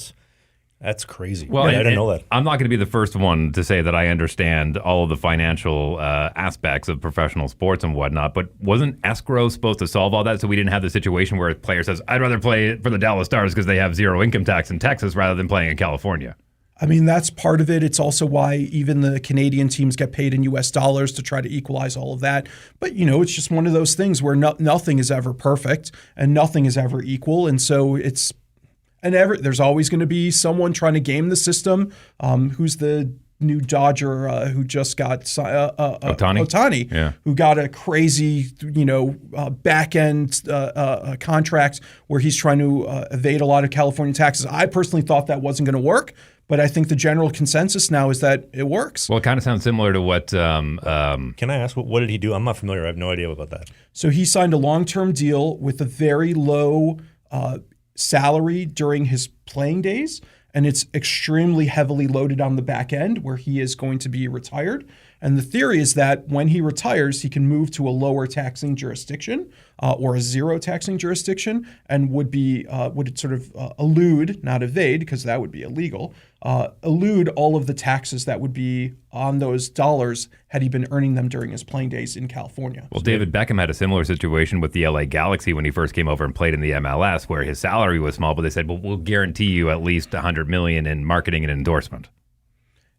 That's crazy. Well, I didn't know that. I'm not going to be the first one to say that I understand all of the financial aspects of professional sports and whatnot, but wasn't escrow supposed to solve all that so we didn't have the situation where a player says, I'd rather play for the Dallas Stars because they have 0 income tax in Texas rather than playing in California? I mean, that's part of it. It's also why even the Canadian teams get paid in U.S. dollars to try to equalize all of that. But, it's just one of those things where nothing is ever perfect and nothing is ever equal. And so there's always going to be someone trying to game the system. Who's the new Dodger who just got Ohtani, yeah, who got a crazy, back end contract where he's trying to evade a lot of California taxes. I personally thought that wasn't going to work, but I think the general consensus now is that it works. Well, it kind of sounds similar to what. Can I ask what did he do? I'm not familiar. I have no idea about that. So he signed a long-term deal with a very low salary during his playing days, and it's extremely heavily loaded on the back end where he is going to be retired. And the theory is that when he retires, he can move to a lower taxing jurisdiction or a 0 taxing jurisdiction, and would sort of elude, not evade, because that would be illegal, elude all of the taxes that would be on those dollars had he been earning them during his playing days in California. Well, David Beckham had a similar situation with the LA Galaxy when he first came over and played in the MLS, where his salary was small, but they said, well, we'll guarantee you at least $100 million in marketing and endorsement.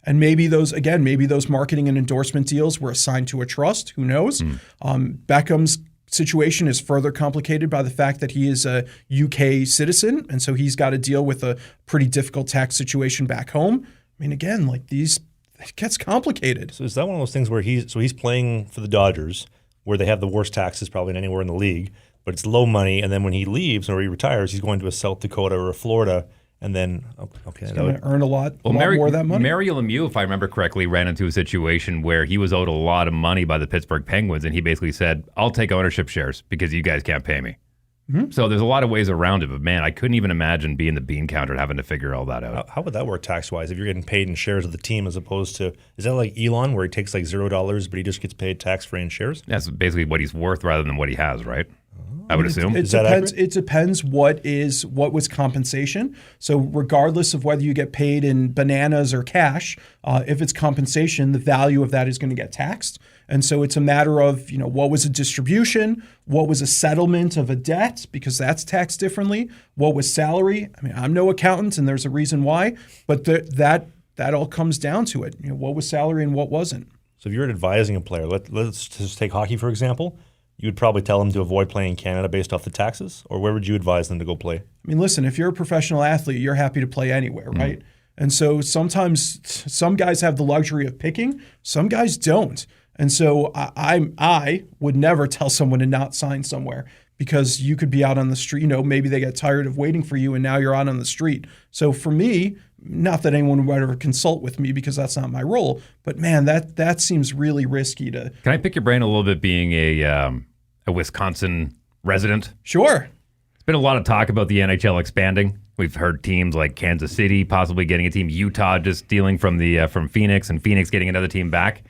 And maybe those marketing and endorsement deals were assigned to a trust. Who knows? Beckham's situation is further complicated by the fact that he is a UK citizen, and so he's got to deal with a pretty difficult tax situation back home. I mean, again, it gets complicated. So is that one of those things where he's playing for the Dodgers, where they have the worst taxes probably than anywhere in the league, but it's low money, and then when he leaves or he retires, he's going to a South Dakota or a Florida, And then, okay. He's going to earn a lot more of that money. Mario Lemieux, if I remember correctly, ran into a situation where he was owed a lot of money by the Pittsburgh Penguins, and he basically said, I'll take ownership shares because you guys can't pay me. Mm-hmm. So there's a lot of ways around it, but man, I couldn't even imagine being the bean counter and having to figure all that out. How would that work tax-wise if you're getting paid in shares of the team as opposed to, is that like Elon where he takes like $0 but he just gets paid tax-free in shares? That's basically what he's worth rather than what he has, right? I would assume. It depends what was compensation. So regardless of whether you get paid in bananas or cash, if it's compensation, the value of that is going to get taxed. And so it's a matter of, what was a distribution, what was a settlement of a debt, because that's taxed differently, what was salary. I mean, I'm no accountant and there's a reason why, but that all comes down to it. What was salary and what wasn't. So if you're advising a player, let's just take hockey for example, you would probably tell them to avoid playing in Canada based off the taxes, or where would you advise them to go play? I mean, listen, if you're a professional athlete, you're happy to play anywhere, right? And so sometimes some guys have the luxury of picking, some guys don't. And so I would never tell someone to not sign somewhere because you could be out on the street, maybe they get tired of waiting for you and now you're out on the street. So for me, not that anyone would ever consult with me because that's not my role, but man, that seems really risky to. Can I pick your brain a little bit being a Wisconsin resident? Sure. There's been a lot of talk about the NHL expanding. We've heard teams like Kansas City possibly getting a team, Utah just stealing from Phoenix, and Phoenix getting another team back.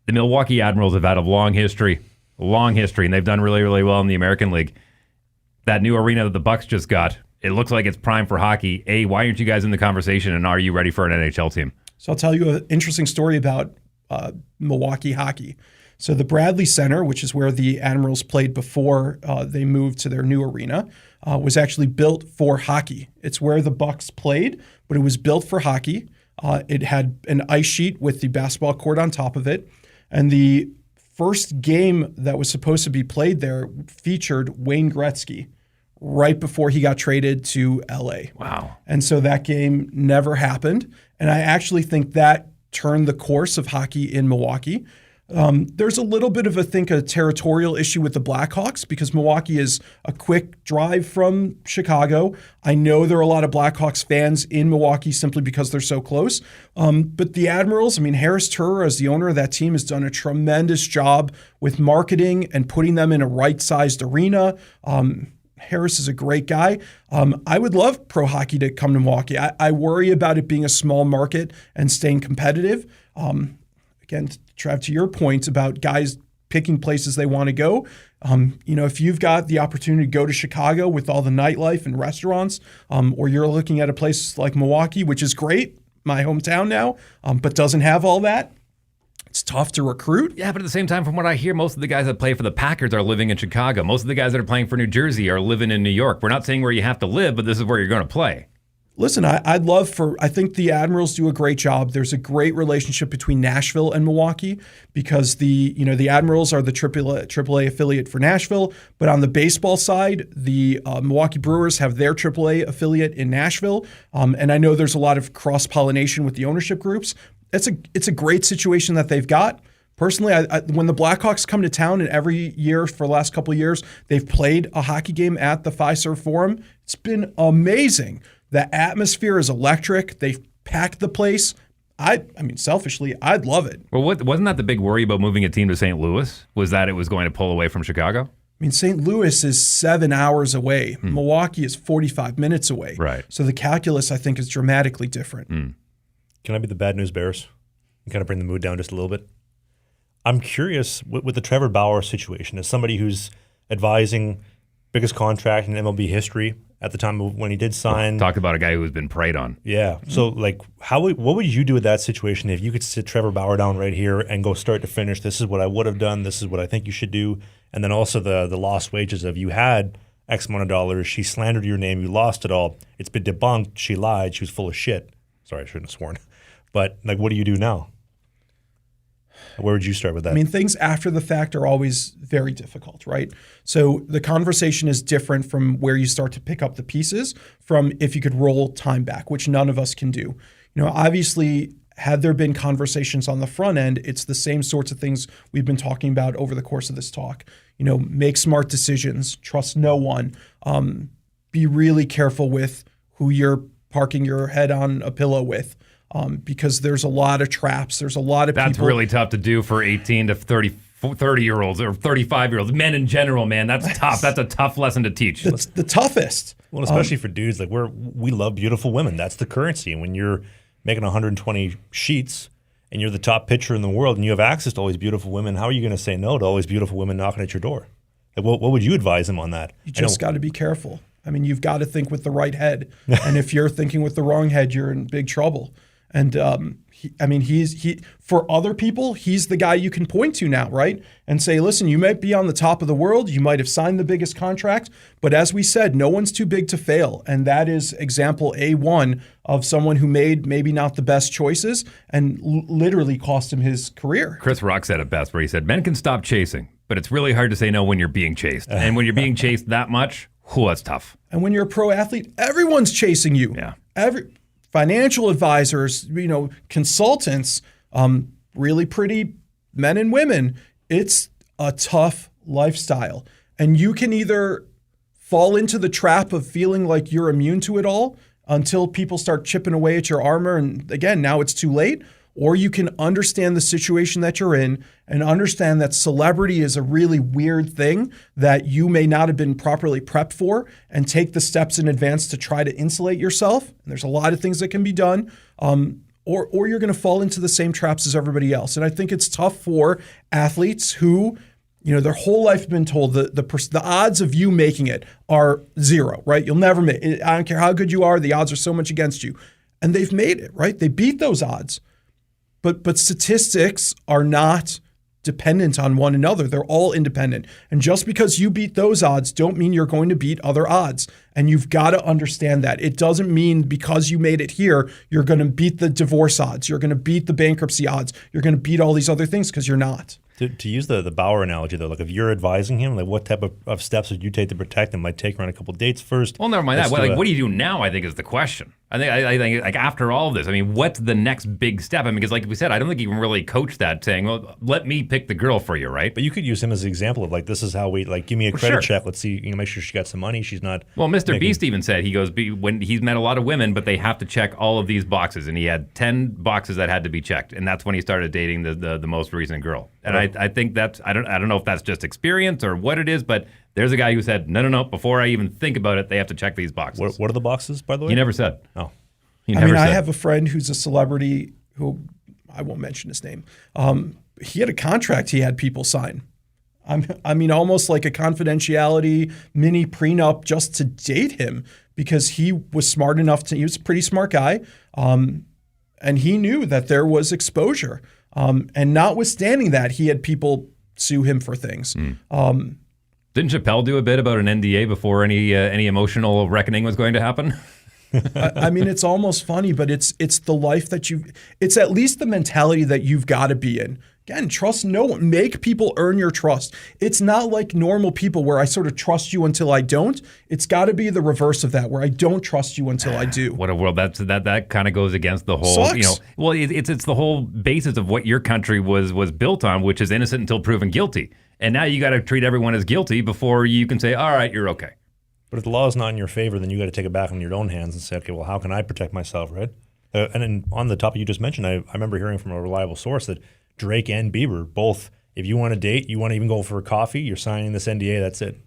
The Milwaukee Admirals have had a long history, and they've done really, really well in the American League. That new arena that the Bucks just got, it looks like it's prime for hockey. A, why aren't you guys in the conversation, and are you ready for an NHL team? So I'll tell you an interesting story about Milwaukee hockey. So the Bradley Center, which is where the Admirals played before they moved to their new arena, was actually built for hockey. It's where the Bucks played, but it was built for hockey. It had an ice sheet with the basketball court on top of it. And the first game that was supposed to be played there featured Wayne Gretzky right before he got traded to LA. Wow. And so that game never happened. And I actually think that turned the course of hockey in Milwaukee. There's a little bit of a territorial issue with the Blackhawks because Milwaukee is a quick drive from Chicago. I know there are a lot of Blackhawks fans in Milwaukee simply because they're so close. But the Admirals, Harris Turer, as the owner of that team, has done a tremendous job with marketing and putting them in a right-sized arena. Harris is a great guy. I would love pro hockey to come to Milwaukee. I worry about it being a small market and staying competitive. Again, Trav, to your point about guys picking places they want to go, if you've got the opportunity to go to Chicago with all the nightlife and restaurants, or you're looking at a place like Milwaukee, which is great, my hometown now, but doesn't have all that, it's tough to recruit. Yeah, but at the same time, from what I hear, most of the guys that play for the Packers are living in Chicago. Most of the guys that are playing for New Jersey are living in New York. We're not saying where you have to live, but this is where you're going to play. Listen, I think the Admirals do a great job. There's a great relationship between Nashville and Milwaukee because the Admirals are the AAA affiliate for Nashville, but on the baseball side, the Milwaukee Brewers have their AAA affiliate in Nashville, and I know there's a lot of cross-pollination with the ownership groups. It's a great situation that they've got. Personally, when the Blackhawks come to town, and every year for the last couple of years, they've played a hockey game at the Fiserv Forum. It's been amazing. The atmosphere is electric. They've packed the place. Selfishly, I'd love it. Well, wasn't that the big worry about moving a team to St. Louis? Was that it was going to pull away from Chicago? St. Louis is 7 hours away. Milwaukee is 45 minutes away. Right. So the calculus, I think, is dramatically different. Can I be the bad news bears and kind of bring the mood down just a little bit? I'm curious with the Trevor Bauer situation, as somebody who's advising biggest contract in MLB history at the time of when he did sign. Talk about a guy who's been preyed on. Yeah. So, what would you do with that situation if you could sit Trevor Bauer down right here and go start to finish? This is what I would have done. This is what I think you should do. And then also the lost wages of you had X amount of dollars. She slandered your name. You lost it all. It's been debunked. She lied. She was full of shit. Sorry, I shouldn't have sworn. But what do you do now? Where would you start with that? Things after the fact are always very difficult, right? So the conversation is different from where you start to pick up the pieces from if you could roll time back, which none of us can do. Obviously, had there been conversations on the front end, it's the same sorts of things we've been talking about over the course of this talk. Make smart decisions, trust no one, be really careful with who you're parking your head on a pillow with. Because there's a lot of traps. There's a lot of people. That's really tough to do for 18 to 30-year-olds or 35-year-olds. Men in general, man, that's tough. That's a tough lesson to teach. That's the toughest. Well, especially for dudes, like we love beautiful women. That's the currency. And when you're making 120 sheets and you're the top pitcher in the world and you have access to all these beautiful women, how are you going to say no to all these beautiful women knocking at your door? Like, what would you advise him on that? You just got to be careful. I mean, you've got to think with the right head. And if you're thinking with the wrong head, you're in big trouble. And he for other people, he's the guy you can point to now, right? And say, listen, you might be on the top of the world, you might have signed the biggest contract, but as we said, no one's too big to fail. And that is example A1 of someone who made maybe not the best choices and literally cost him his career. Chris Rock said it best, where he said, men can stop chasing, but it's really hard to say no when you're being chased. And when you're being chased that much, that's tough. And when you're a pro athlete, everyone's chasing you. Yeah. Financial advisors, consultants, really pretty men and women. It's a tough lifestyle. And you can either fall into the trap of feeling like you're immune to it all until people start chipping away at your armor. And again, now it's too late. Or you can understand the situation that you're in and understand that celebrity is a really weird thing that you may not have been properly prepped for and take the steps in advance to try to insulate yourself. And there's a lot of things that can be done. Or you're going to fall into the same traps as everybody else. And I think it's tough for athletes who, their whole life have been told the odds of you making it are zero, right? You'll never make it. I don't care how good you are. The odds are so much against you. And they've made it, right? They beat those odds. But statistics are not dependent on one another. They're all independent. And just because you beat those odds don't mean you're going to beat other odds. And you've got to understand that. It doesn't mean because you made it here, you're going to beat the divorce odds. You're going to beat the bankruptcy odds. You're going to beat all these other things because you're not. To use the Bauer analogy, though, like if you're advising him, like what type of steps would you take to protect him? Might take around a couple of dates first. Well, never mind that. What do you do now, I think, is the question. I think like after all of this, what's the next big step? Because like we said, I don't think you can really coach that saying, well, let me pick the girl for you, right? But you could use him as an example of like, this is how we, like, give me a credit check. Let's see, make sure she got some money. She's not. Well, Mr. Beast even said, he goes, when he's met a lot of women, but they have to check all of these boxes. And he had 10 boxes that had to be checked. And that's when he started dating the most recent girl. And I think that's, I don't know if that's just experience or what it is, but there's a guy who said, no, before I even think about it, they have to check these boxes. What are the boxes, by the way? He never said. Oh. I have a friend who's a celebrity who, I won't mention his name. He had a contract he had people sign. Almost like a confidentiality mini prenup just to date him because he was smart enough he was a pretty smart guy. And he knew that there was exposure. And notwithstanding that, he had people sue him for things. Didn't Chappelle do a bit about an NDA before any emotional reckoning was going to happen? It's almost funny, but it's the life that it's at least the mentality that you've got to be in. Again, trust no one. Make people earn your trust. It's not like normal people where I sort of trust you until I don't. It's got to be the reverse of that, where I don't trust you until I do. What a world. That kind of goes against the whole, Sucks. Well, it's the whole basis of what your country was built on, which is innocent until proven guilty. And now you got to treat everyone as guilty before you can say, all right, you're okay. But if the law is not in your favor, then you got to take it back in your own hands and say, okay, well, how can I protect myself, right? And then on the topic you just mentioned, I remember hearing from a reliable source that Drake and Bieber both, if you want to date, you want to even go for a coffee, you're signing this NDA, that's it.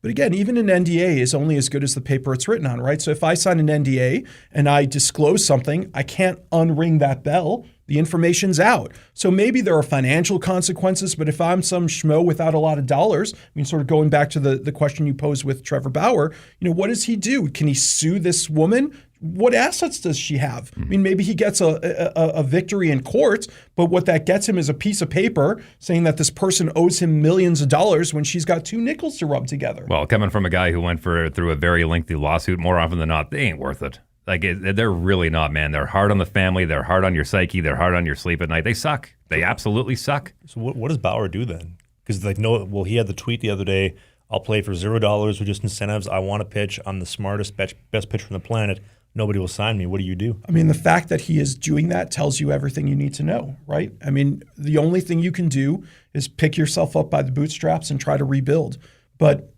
But again, even an NDA is only as good as the paper it's written on, right? So if I sign an NDA and I disclose something, I can't unring that bell. The information's out. So maybe there are financial consequences, but if I'm some schmo without a lot of dollars, sort of going back to the question you posed with Trevor Bauer, what does he do? Can he sue this woman? What assets does she have? Maybe he gets a victory in court, but what that gets him is a piece of paper saying that this person owes him millions of dollars when she's got 2 nickels to rub together. Well, coming from a guy who went through a very lengthy lawsuit, more often than not, they ain't worth it. They're really not, man. They're hard on the family. They're hard on your psyche. They're hard on your sleep at night. They suck. They absolutely suck. So what does Bauer do then? Because he had the tweet the other day, I'll play for $0 with just incentives. I want to pitch. I'm the smartest, best pitcher on the planet. Nobody will sign me. What do you do? The fact that he is doing that tells you everything you need to know, right? The only thing you can do is pick yourself up by the bootstraps and try to rebuild. But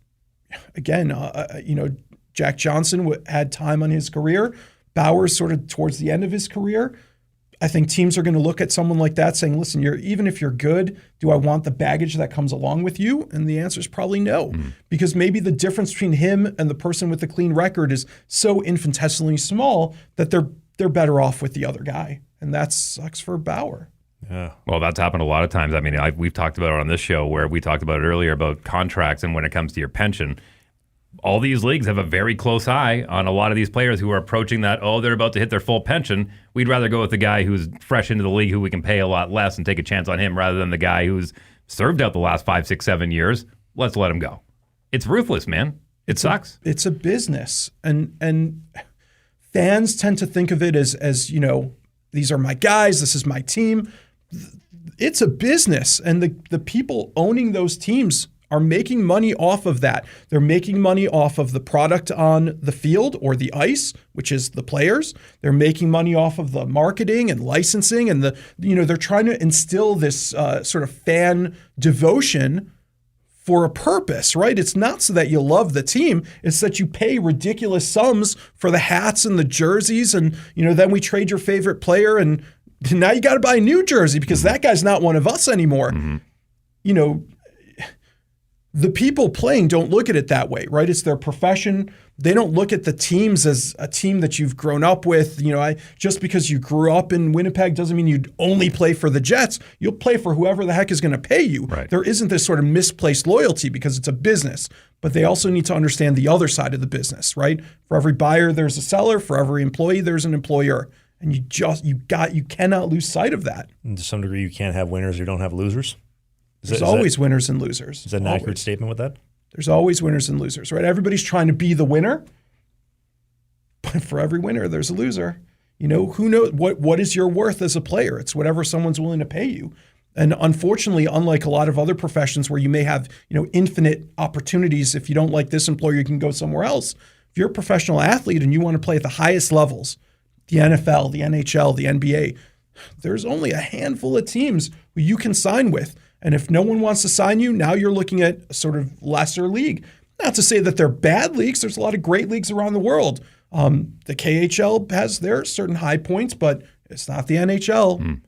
again, Jack Johnson had time on his career. Bauer's sort of towards the end of his career. I think teams are going to look at someone like that saying, listen, even if you're good, do I want the baggage that comes along with you? And the answer is probably no, because maybe the difference between him and the person with the clean record is so infinitesimally small that they're better off with the other guy. And that sucks for Bauer. Yeah. Well, that's happened a lot of times. I mean, we've talked about it on this show where we talked about it earlier about contracts and when it comes to your pension. All these leagues have a very close eye on a lot of these players who are approaching that, they're about to hit their full pension. We'd rather go with the guy who's fresh into the league who we can pay a lot less and take a chance on him rather than the guy who's served out the last 5, 6, 7 years. Let's let him go. It's ruthless, man. It sucks. It's a business. And fans tend to think of it as these are my guys, this is my team. It's a business. And the people owning those teams are making money off of that. They're making money off of the product on the field or the ice, which is the players. They're making money off of the marketing and licensing, and they're trying to instill this sort of fan devotion for a purpose, right? It's not so that you love the team. It's that you pay ridiculous sums for the hats and the jerseys, and then we trade your favorite player, and now you got to buy a new jersey because that guy's not one of us anymore. The people playing don't look at it that way, right? It's their profession. They don't look at the teams as a team that you've grown up with. Just because you grew up in Winnipeg doesn't mean you'd only play for the Jets. You'll play for whoever the heck is going to pay you. Right. There isn't this sort of misplaced loyalty because it's a business. But they also need to understand the other side of the business, right? For every buyer, there's a seller. For every employee, there's an employer. And you cannot lose sight of that. And to some degree, you can't have winners or you don't have losers. There's always winners and losers. Is that an accurate statement with that? There's always winners and losers, right? Everybody's trying to be the winner, but for every winner, there's a loser. Who knows what is your worth as a player? It's whatever someone's willing to pay you. And unfortunately, unlike a lot of other professions where you may have, infinite opportunities, if you don't like this employer, you can go somewhere else. If you're a professional athlete and you want to play at the highest levels, the NFL, the NHL, the NBA, there's only a handful of teams who you can sign with. And if no one wants to sign you, now you're looking at a sort of lesser league. Not to say that they're bad leagues. There's a lot of great leagues around the world. The KHL has their certain high points, but it's not the NHL.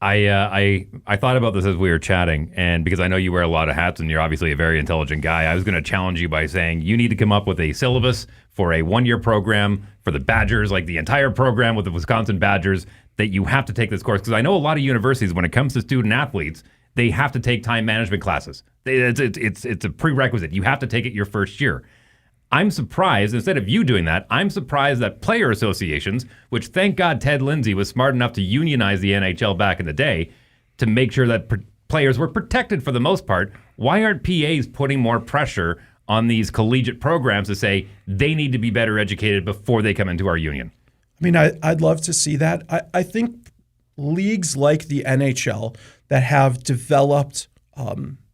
I thought about this as we were chatting, and because I know you wear a lot of hats and you're obviously a very intelligent guy, I was going to challenge you by saying you need to come up with a syllabus for a one-year program for the Badgers, like the entire program with the Wisconsin Badgers, that you have to take this course. Because I know a lot of universities, when it comes to student athletes, they have to take time management classes. It's a prerequisite. You have to take it your first year. I'm surprised, instead of you doing that, I'm surprised that player associations, which thank God Ted Lindsay was smart enough to unionize the NHL back in the day to make sure that players were protected for the most part. Why aren't PAs putting more pressure on these collegiate programs to say they need to be better educated before they come into our union? I mean, I'd love to see that. I think leagues like the NHL that have developed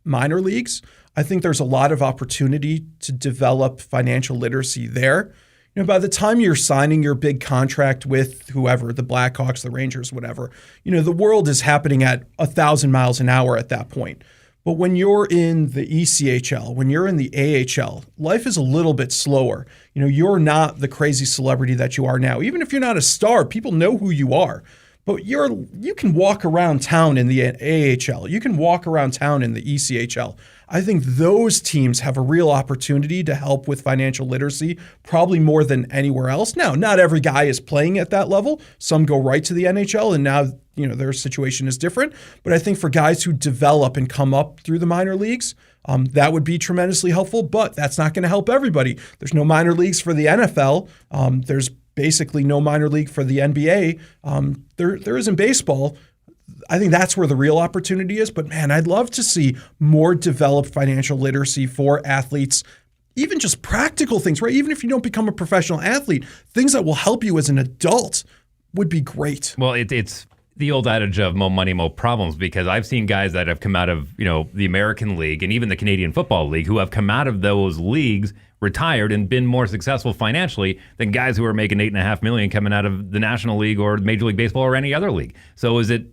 minor leagues, I think there's a lot of opportunity to develop financial literacy there. By the time you're signing your big contract with whoever, the Blackhawks, the Rangers, whatever, the world is happening at 1,000 miles an hour at that point. But when you're in the ECHL, when you're in the AHL, life is a little bit slower. You're not the crazy celebrity that you are now. Even if you're not a star, people know who you are. But you can walk around town in the AHL. You can walk around town in the ECHL. I think those teams have a real opportunity to help with financial literacy, probably more than anywhere else. Now, not every guy is playing at that level. Some go right to the NHL, and now their situation is different. But I think for guys who develop and come up through the minor leagues, that would be tremendously helpful. But that's not going to help everybody. There's no minor leagues for the NFL. There's basically no minor league for the NBA. There is in baseball. I think that's where the real opportunity is. But man, I'd love to see more developed financial literacy for athletes, even just practical things, right? Even if you don't become a professional athlete, things that will help you as an adult would be great. Well, it's the old adage of more money, more problems, because I've seen guys that have come out of, the American League and even the Canadian Football League who have come out of those leagues, retired, and been more successful financially than guys who are making $8.5 million coming out of the National League or Major League Baseball or any other league. So is it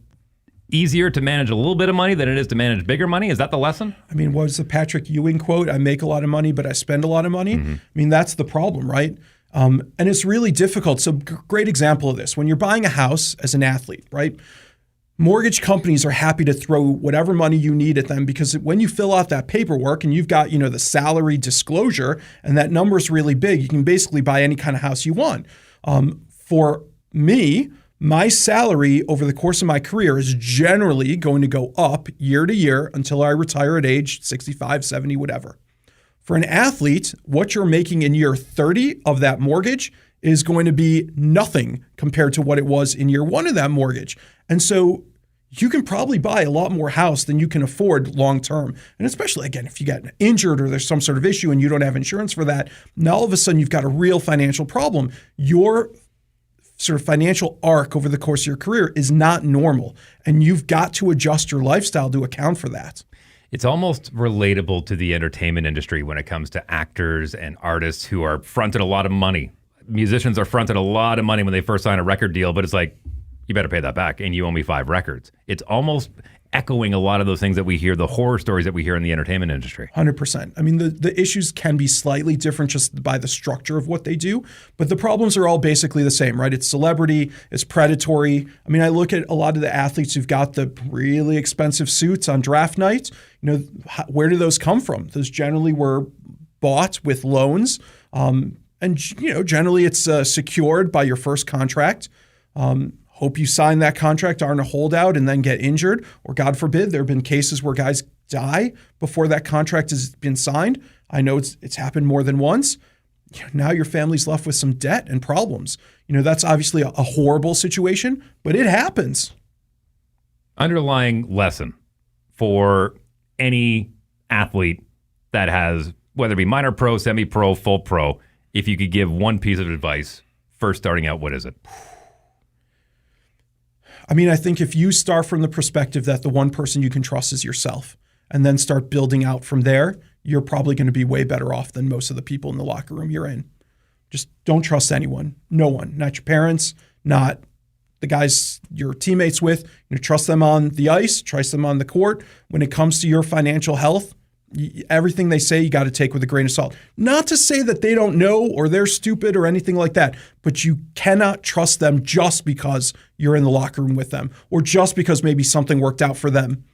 easier to manage a little bit of money than it is to manage bigger money? Is that the lesson? I mean, what was the Patrick Ewing quote? I make a lot of money, but I spend a lot of money. I mean, that's the problem, right? And it's really difficult. So great example of this. When you're buying a house as an athlete, right? Mortgage companies are happy to throw whatever money you need at them because when you fill out that paperwork and you've got, the salary disclosure and that number is really big, you can basically buy any kind of house you want. For me, my salary over the course of my career is generally going to go up year to year until I retire at age 65, 70, whatever. For an athlete, what you're making in year 30 of that mortgage is going to be nothing compared to what it was in year 1 of that mortgage. And so you can probably buy a lot more house than you can afford long term. And especially, again, if you get injured or there's some sort of issue and you don't have insurance for that, now all of a sudden you've got a real financial problem. Your sort of financial arc over the course of your career is not normal. And you've got to adjust your lifestyle to account for that. It's almost relatable to the entertainment industry when it comes to actors and artists who are fronted a lot of money. Musicians are fronted a lot of money when they first sign a record deal, but it's like, you better pay that back and you owe me 5 records. It's almost echoing a lot of those things that we hear, the horror stories that we hear in the entertainment industry. 100%. I mean, the issues can be slightly different just by the structure of what they do, but the problems are all basically the same, right? It's celebrity, it's predatory. I mean, I look at a lot of the athletes who've got the really expensive suits on draft night. Where do those come from? Those generally were bought with loans, and generally it's secured by your first contract. Hope you sign that contract, aren't a holdout, and then get injured. Or God forbid, there have been cases where guys die before that contract has been signed. I know it's happened more than once. Now your family's left with some debt and problems. That's obviously a horrible situation, but it happens. Underlying lesson for any athlete that has, whether it be minor pro, semi-pro, full pro, if you could give one piece of advice first starting out, what is it? I mean, I think if you start from the perspective that the one person you can trust is yourself and then start building out from there, you're probably going to be way better off than most of the people in the locker room you're in. Just don't trust anyone. No one. Not your parents, not the guys you're teammates with. Trust them on the ice, trust them on the court. When it comes to your financial health, everything they say you got to take with a grain of salt. Not to say that they don't know or they're stupid or anything like that, but you cannot trust them just because you're in the locker room with them or just because maybe something worked out for them.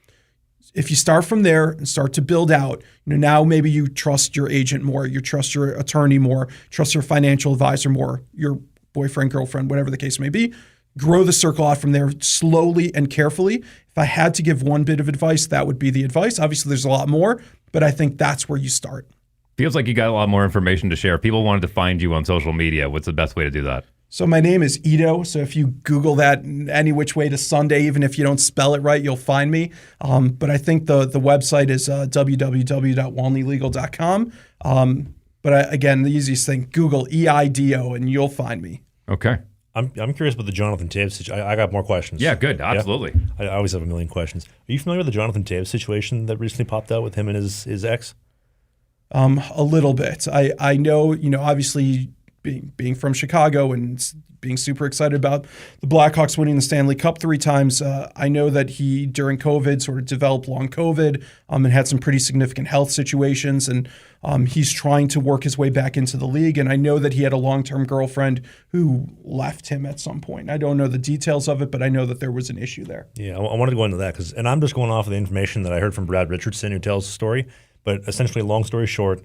If you start from there and start to build out, now maybe you trust your agent more, you trust your attorney more, trust your financial advisor more, your boyfriend, girlfriend, whatever the case may be. Grow the circle out from there slowly and carefully. If I had to give one bit of advice, that would be the advice. Obviously, there's a lot more, but I think that's where you start. Feels like you got a lot more information to share. If people wanted to find you on social media, what's the best way to do that? So my name is Eido. So if you Google that any which way to Sunday, even if you don't spell it right, you'll find me. But I think the website is www.walnylegal.com. Again, the easiest thing, Google EIDO and you'll find me. Okay. I'm curious about the Jonathan Toews situation. I got more questions. Yeah, good. Absolutely. Yeah? I always have a million questions. Are you familiar with the Jonathan Toews situation that recently popped out with him and his ex? A little bit. I know, obviously being from Chicago and being super excited about the Blackhawks winning the Stanley Cup 3 times. I know that he, during COVID, sort of developed long COVID and had some pretty significant health situations. And he's trying to work his way back into the league. And I know that he had a long-term girlfriend who left him at some point. I don't know the details of it, but I know that there was an issue there. Yeah, I wanted to go into that and I'm just going off of the information that I heard from Brad Richardson, who tells the story. But essentially, long story short,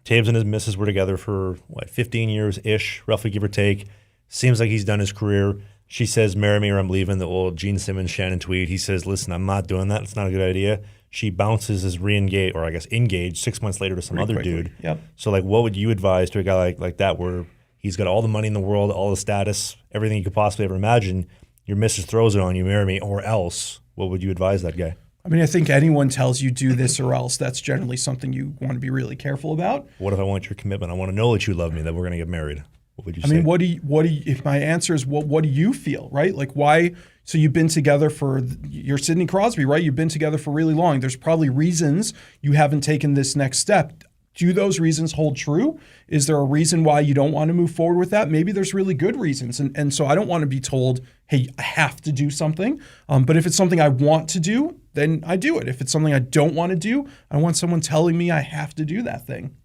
Toews and his missus were together for 15 years-ish, roughly give or take. Seems like he's done his career. She says, "Marry me or I'm leaving." The old Gene Simmons, Shannon tweet. He says, "Listen, I'm not doing that. It's not a good idea." She bounces as re-engaged, or I guess engaged, 6 months later to some other dude. Yep. So, what would you advise to a guy like that, where he's got all the money in the world, all the status, everything you could possibly ever imagine? Your missus throws it on you, marry me or else. What would you advise that guy? I mean, I think anyone tells you do this or else, that's generally something you want to be really careful about. What if I want your commitment? I want to know that you love me, that we're going to get married. What would you say? I mean, what do you, if my answer is, what do you feel, right? Like why, so you've been together you're Sidney Crosby, right? You've been together for really long. There's probably reasons you haven't taken this next step. do those reasons hold true? Is there a reason why you don't want to move forward with that? Maybe there's really good reasons. And so I don't want to be told, hey, I have to do something. But if it's something I want to do, then I do it. If it's something I don't want to do, I want someone telling me I have to do that thing.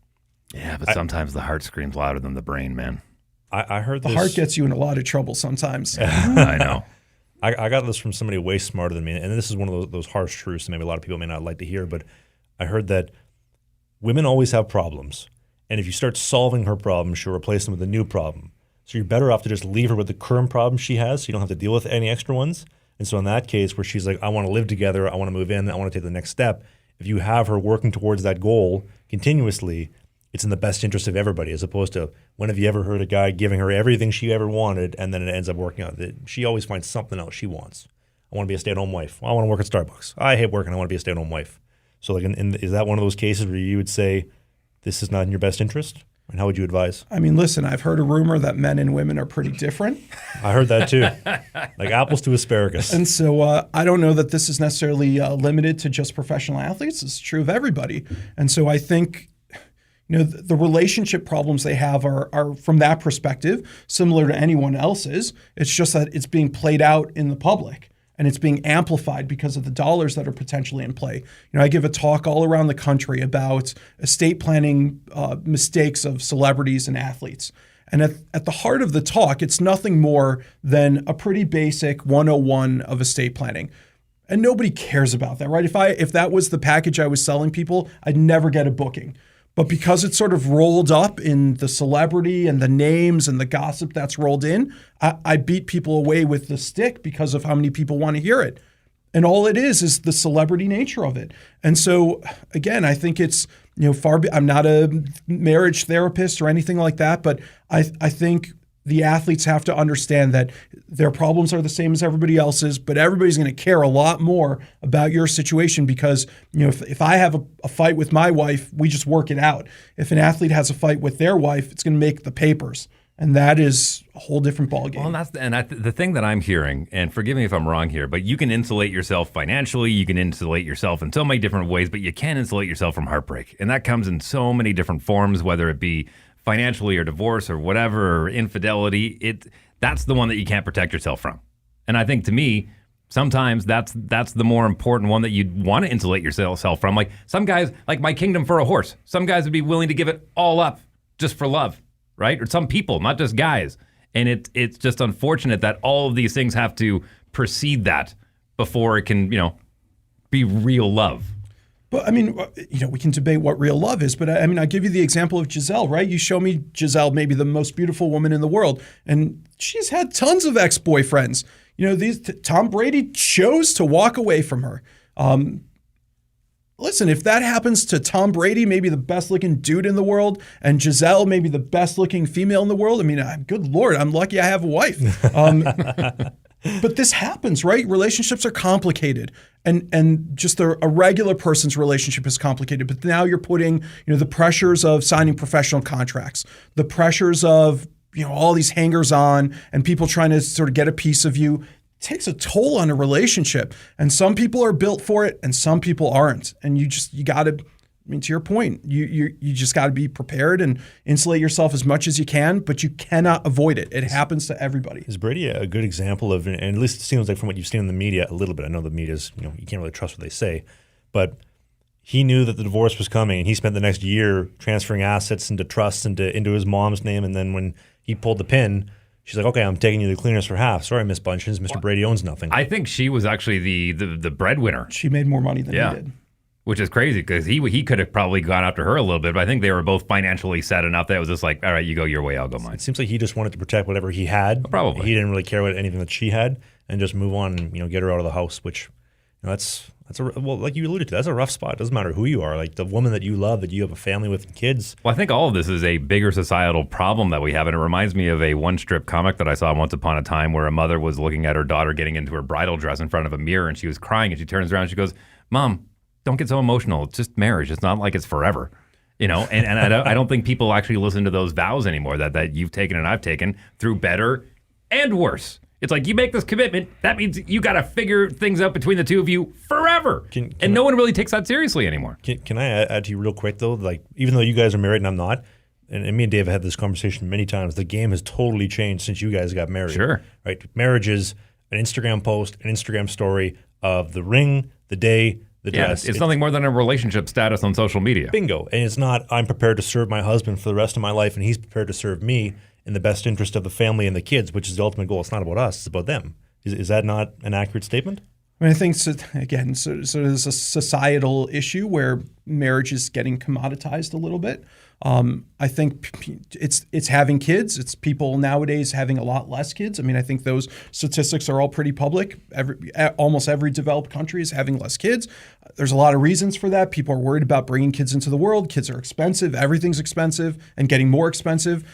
Yeah, but sometimes the heart screams louder than the brain, man. I heard The this. heart gets you in a lot of trouble sometimes. I know. I got this from somebody way smarter than me, and this is one of those harsh truths that maybe a lot of people may not like to hear, but I heard that women always have problems, and if you start solving her problems, she'll replace them with a new problem. So you're better off to just leave her with the current problem she has, so you don't have to deal with any extra ones. And so in that case, where she's like, I want to live together, I want to move in, I want to take the next step, if you have her working towards that goal continuously, it's in the best interest of everybody, as opposed to when have you ever heard a guy giving her everything she ever wanted and then it ends up working out? She always finds something else she wants. I want to be a stay-at-home wife. I want to work at Starbucks. I hate working. I want to be a stay-at-home wife. So like, is that one of those cases where you would say this is not in your best interest? And how would you advise? I mean, listen, I've heard a rumor that men and women are pretty different. I heard that too. Like apples to asparagus. And so I don't know that this is necessarily limited to just professional athletes. It's true of everybody. And so I think, the relationship problems they have are from that perspective similar to anyone else's. It's just that it's being played out in the public and it's being amplified because of the dollars that are potentially in play. I give a talk all around the country about estate planning mistakes of celebrities and athletes. And at the heart of the talk, it's nothing more than a pretty basic 101 of estate planning. And nobody cares about that, right? If that was the package I was selling people, I'd never get a booking. But because it's sort of rolled up in the celebrity and the names and the gossip that's rolled in, I beat people away with the stick because of how many people want to hear it. And all it is the celebrity nature of it. And so, again, I think it's, I'm not a marriage therapist or anything like that, but I think the athletes have to understand that their problems are the same as everybody else's, but everybody's going to care a lot more about your situation because, if I have a fight with my wife, we just work it out. If an athlete has a fight with their wife, it's going to make the papers. And that is a whole different ballgame. Well, the thing that I'm hearing, and forgive me if I'm wrong here, but you can insulate yourself financially, you can insulate yourself in so many different ways, but you can't insulate yourself from heartbreak. And that comes in so many different forms, whether it be financially or divorce or whatever, or infidelity. That's the one that you can't protect yourself from. And I think to me, sometimes that's the more important one that you'd want to insulate yourself from. Like some guys, like my kingdom for a horse, some guys would be willing to give it all up just for love, right? Or some people, not just guys. And it's just unfortunate that all of these things have to precede that before it can, be real love. But I mean, we can debate what real love is, but I mean, I give you the example of Giselle, right? You show me Giselle, maybe the most beautiful woman in the world, and she's had tons of ex-boyfriends. Tom Brady chose to walk away from her. Listen, if that happens to Tom Brady, maybe the best-looking dude in the world, and Giselle, maybe the best-looking female in the world, I mean, good Lord, I'm lucky I have a wife. But this happens, right? Relationships are complicated, and just a regular person's relationship is complicated. But now you're putting, the pressures of signing professional contracts, the pressures of, all these hangers-on, and people trying to sort of get a piece of you. It takes a toll on a relationship, and some people are built for it, and some people aren't. And you got to. I mean, to your point, you just got to be prepared and insulate yourself as much as you can, but you cannot avoid it. It happens to everybody. Is Brady a good example of, and at least it seems like from what you've seen in the media a little bit, I know the media's, you can't really trust what they say, but he knew that the divorce was coming, and he spent the next year transferring assets into trusts into his mom's name, and then when he pulled the pin, she's like, okay, I'm taking you to the cleaners for half. Sorry, Miss Bunches, Mr. Brady owns nothing. I think she was actually the breadwinner. She made more money than he did. Which is crazy because he could have probably gone after her a little bit, but I think they were both financially set enough that it was just like, all right, you go your way, I'll go mine. It seems like he just wanted to protect whatever he had. Probably. He didn't really care about anything that she had and just move on and, get her out of the house, which, that's like you alluded to, that's a rough spot. It doesn't matter who you are. Like the woman that you love, that you have a family with and kids. Well, I think all of this is a bigger societal problem that we have, and it reminds me of a one-strip comic that I saw once upon a time where a mother was looking at her daughter getting into her bridal dress in front of a mirror, and she was crying, and she turns around and she goes, Mom, don't get so emotional. It's just marriage. It's not like it's forever, and I don't think people actually listen to those vows anymore that you've taken and I've taken through better and worse. It's like you make this commitment. That means you got to figure things out between the two of you forever. forever. And no one really takes that seriously anymore. Can I add to you real quick, though? Like, even though you guys are married and I'm not, and me and Dave have had this conversation many times, the game has totally changed since you guys got married. Sure. Right? Marriage is an Instagram post, an Instagram story of the ring, the day, the dress. It's nothing more than a relationship status on social media. Bingo. And it's not, I'm prepared to serve my husband for the rest of my life and he's prepared to serve me in the best interest of the family and the kids, which is the ultimate goal. It's not about us, it's about them. Is that not an accurate statement? I mean, I think, so there's a societal issue where marriage is getting commoditized a little bit. I think it's having kids. It's people nowadays having a lot less kids. I mean, I think those statistics are all pretty public. Almost every developed country is having less kids. There's a lot of reasons for that. People are worried about bringing kids into the world. Kids are expensive. Everything's expensive and getting more expensive.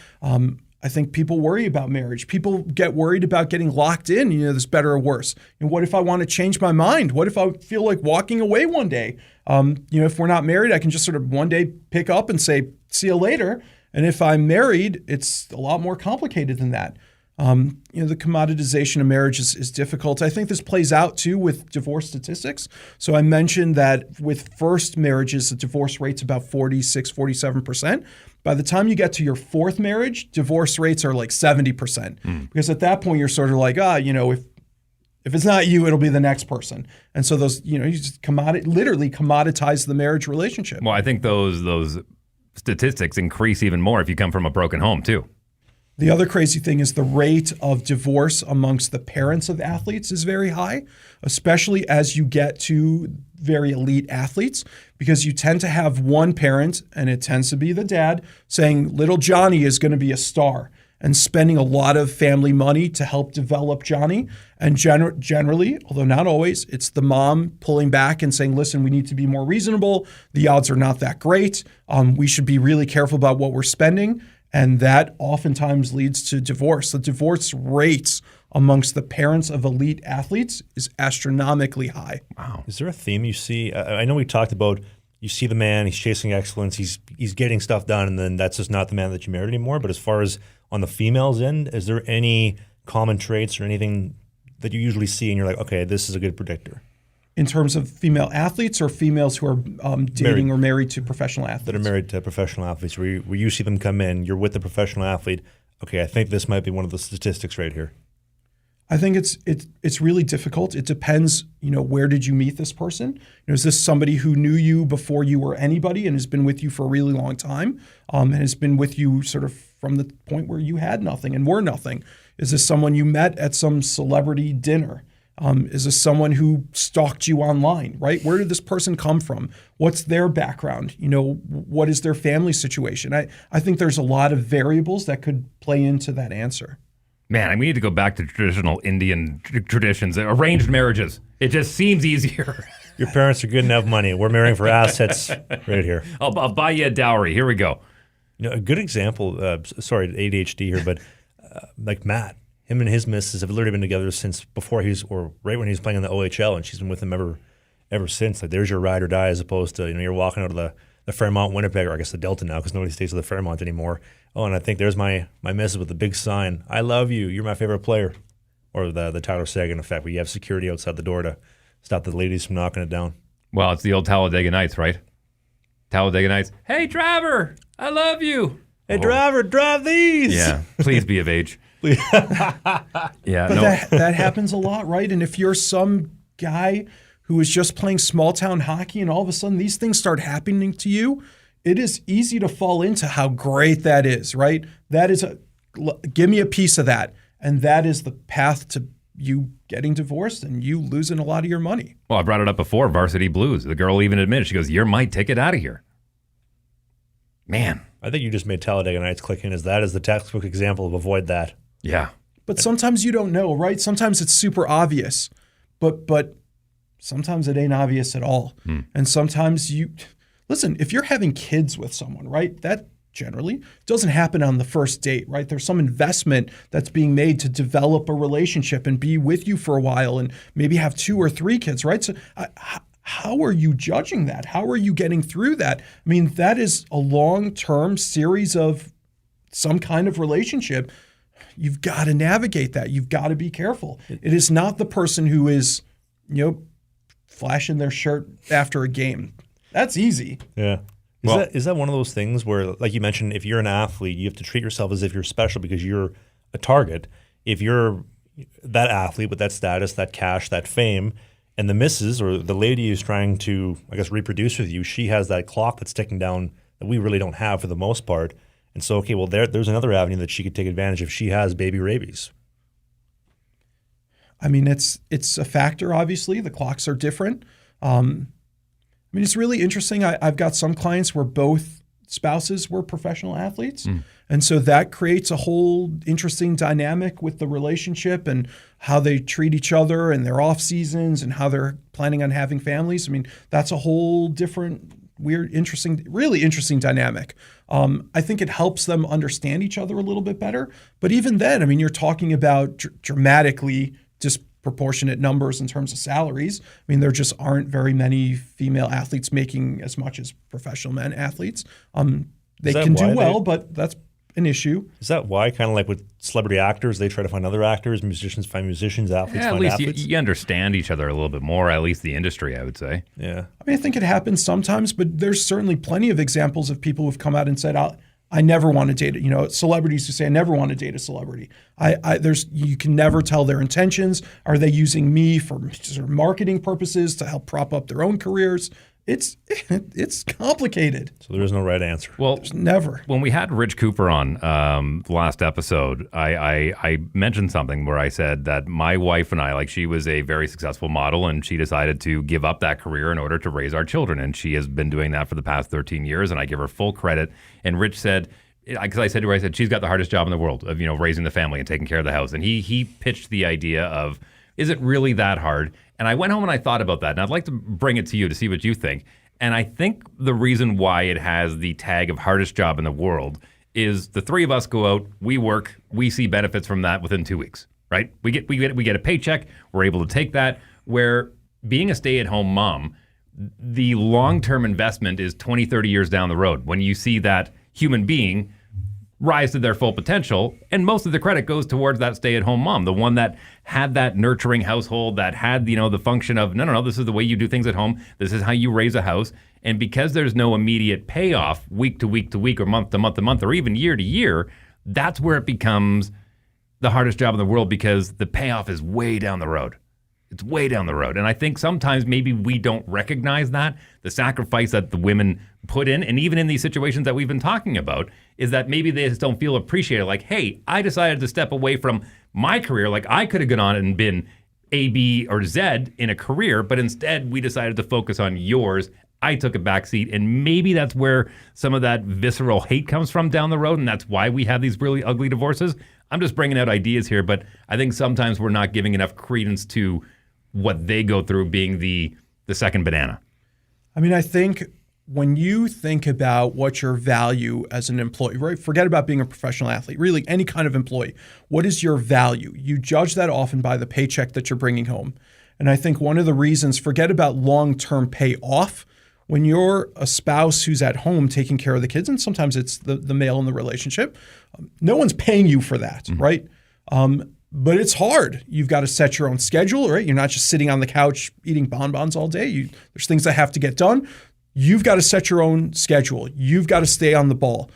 I think people worry about marriage. People get worried about getting locked in, this better or worse. And what if I want to change my mind? What if I feel like walking away one day? If we're not married, I can just sort of one day pick up and say, see you later. And if I'm married, it's a lot more complicated than that. The commoditization of marriage is difficult. I think this plays out too with divorce statistics. So I mentioned that with first marriages, the divorce rate's about 46, 47%. By the time you get to your fourth marriage, divorce rates are like 70%. Because at that point, you're sort of like, if it's not you, it'll be the next person. And so those, you just literally commoditize the marriage relationship. Well, I think those statistics increase even more if you come from a broken home too. The other crazy thing is the rate of divorce amongst the parents of athletes is very high, especially as you get to very elite athletes, because you tend to have one parent, and it tends to be the dad, saying little Johnny is going to be a star and spending a lot of family money to help develop Johnny. And generally, although not always, it's the mom pulling back and saying, listen, we need to be more reasonable. The odds are not that great. We should be really careful about what we're spending. And that oftentimes leads to divorce. The divorce rates amongst the parents of elite athletes is astronomically high. Wow. Is there a theme you see? I know we talked about, you see the man, he's chasing excellence, he's getting stuff done, and then that's just not the man that you married anymore. But as far as on the females' end, is there any common traits or anything that you usually see and you're like, okay, this is a good predictor? In terms of female athletes or females who are dating or married to professional athletes? That are married to professional athletes, where you see them come in, you're with the professional athlete. Okay, I think this might be one of the statistics right here. I think it's really difficult. It depends, where did you meet this person? Is this somebody who knew you before you were anybody and has been with you for a really long time and has been with you sort of from the point where you had nothing and were nothing? Is this someone you met at some celebrity dinner? Is this someone who stalked you online, right? Where did this person come from? What's their background? What is their family situation? I think there's a lot of variables that could play into that answer. Man, we need to go back to traditional Indian traditions, arranged marriages. It just seems easier. Your parents are good enough money. We're marrying for assets right here. I'll buy you a dowry. Here we go. A good example, sorry, ADHD here, but like Matt. Him and his missus have literally been together since before right when he was playing in the OHL, and she's been with him ever since. Like, there's your ride or die, as opposed to you're walking out of the Fairmont, Winnipeg, or I guess the Delta now, because nobody stays at the Fairmont anymore. Oh, and I think there's my missus with the big sign, "I love you. You're my favorite player," or the Tyler Seguin effect, where you have security outside the door to stop the ladies from knocking it down. Well, it's the old Talladega Nights, right? Talladega Nights. Hey, driver, I love you. Hey, driver, drive these. Yeah, please be of age. Yeah, but that happens a lot, right? And if you're some guy who is just playing small town hockey and all of a sudden these things start happening to you, it is easy to fall into how great that is, right? That is give me a piece of that. And that is the path to you getting divorced and you losing a lot of your money. Well, I brought it up before, Varsity Blues. The girl even admitted, she goes, "You're my ticket out of here." Man. I think you just made Talladega Nights click in as that is the textbook example of avoid that. Yeah. But sometimes you don't know, right? Sometimes it's super obvious, but sometimes it ain't obvious at all. And sometimes listen, if you're having kids with someone, right, that generally doesn't happen on the first date, right? There's some investment that's being made to develop a relationship and be with you for a while and maybe have 2 or 3 kids, right? So how are you judging that? How are you getting through that? I mean, that is a long-term series of some kind of relationship. You've got to navigate that. You've got to be careful. It is not the person who is, flashing their shirt after a game. That's easy. Yeah. Is that one of those things where, like you mentioned, if you're an athlete, you have to treat yourself as if you're special because you're a target. If you're that athlete with that status, that cash, that fame, and the missus or the lady who's trying to, I guess, reproduce with you, she has that clock that's ticking down that we really don't have for the most part. And so, okay, well, there's another avenue that she could take advantage if she has baby rabies. I mean, it's a factor, obviously. The clocks are different. I mean, it's really interesting. I've got some clients where both spouses were professional athletes. And so that creates a whole interesting dynamic with the relationship and how they treat each other and their off seasons and how they're planning on having families. I mean, that's a whole different, weird, interesting, really interesting dynamic. I think it helps them understand each other a little bit better. But even then, I mean, you're talking about dramatically disproportionate numbers in terms of salaries. I mean, there just aren't very many female athletes making as much as professional men athletes. They can do well, but that's an issue. Is that why, kind of like with celebrity actors, they try to find other actors, musicians find musicians, athletes find athletes? At least you understand each other a little bit more, at least the industry, I would say. Yeah. I mean, I think it happens sometimes, but there's certainly plenty of examples of people who've come out and said, I never want to date it. You know, celebrities who say, I never want to date a celebrity. You can never tell their intentions. Are they using me for sort of marketing purposes to help prop up their own careers? It's complicated. So there is no right answer. Well, There's never. When we had Rich Cooper on the last episode, I mentioned something where I said that my wife and I, like, she was a very successful model and she decided to give up that career in order to raise our children. And she has been doing that for the past 13 years, and I give her full credit. And Rich said, because I said to her, I said, she's got the hardest job in the world of, you know, raising the family and taking care of the house. And he pitched the idea of, is it really that hard? And I went home and I thought about that. And I'd like to bring it to you to see what you think. And I think the reason why it has the tag of hardest job in the world is the three of us go out, we work, we see benefits from that within 2 weeks, right? We get a paycheck, we're able to take that. Where being a stay-at-home mom, the long-term investment is 20, 30 years down the road when you see that human being rise to their full potential, and most of the credit goes towards that stay-at-home mom, the one that had that nurturing household, that had, you know, the function of, no, this is the way you do things at home, this is how you raise a house. And because there's no immediate payoff week to week to week or month to month to month or even year to year, that's where it becomes the hardest job in the world, because the payoff is way down the road. It's way down the road. And I think sometimes maybe we don't recognize that, the sacrifice that the women put in, and even in these situations that we've been talking about, is that maybe they just don't feel appreciated. Like, hey, I decided to step away from my career. Like, I could have gone on and been A, B, or Z in a career, but instead we decided to focus on yours. I took a back seat, and maybe that's where some of that visceral hate comes from down the road, and that's why we have these really ugly divorces. I'm just bringing out ideas here, but I think sometimes we're not giving enough credence to what they go through, being the second banana. I mean, I think when you think about what your value as an employee, right? Forget about being a professional athlete, really any kind of employee. What is your value? You judge that often by the paycheck that you're bringing home. And I think one of the reasons, forget about long-term payoff, when you're a spouse who's at home taking care of the kids, and sometimes it's the male in the relationship, no one's paying you for that, right? But it's hard. You've got to set your own schedule, right? You're not just sitting on the couch eating bonbons all day. There's things that have to get done. You've got to set your own schedule. You've got to stay on the ball.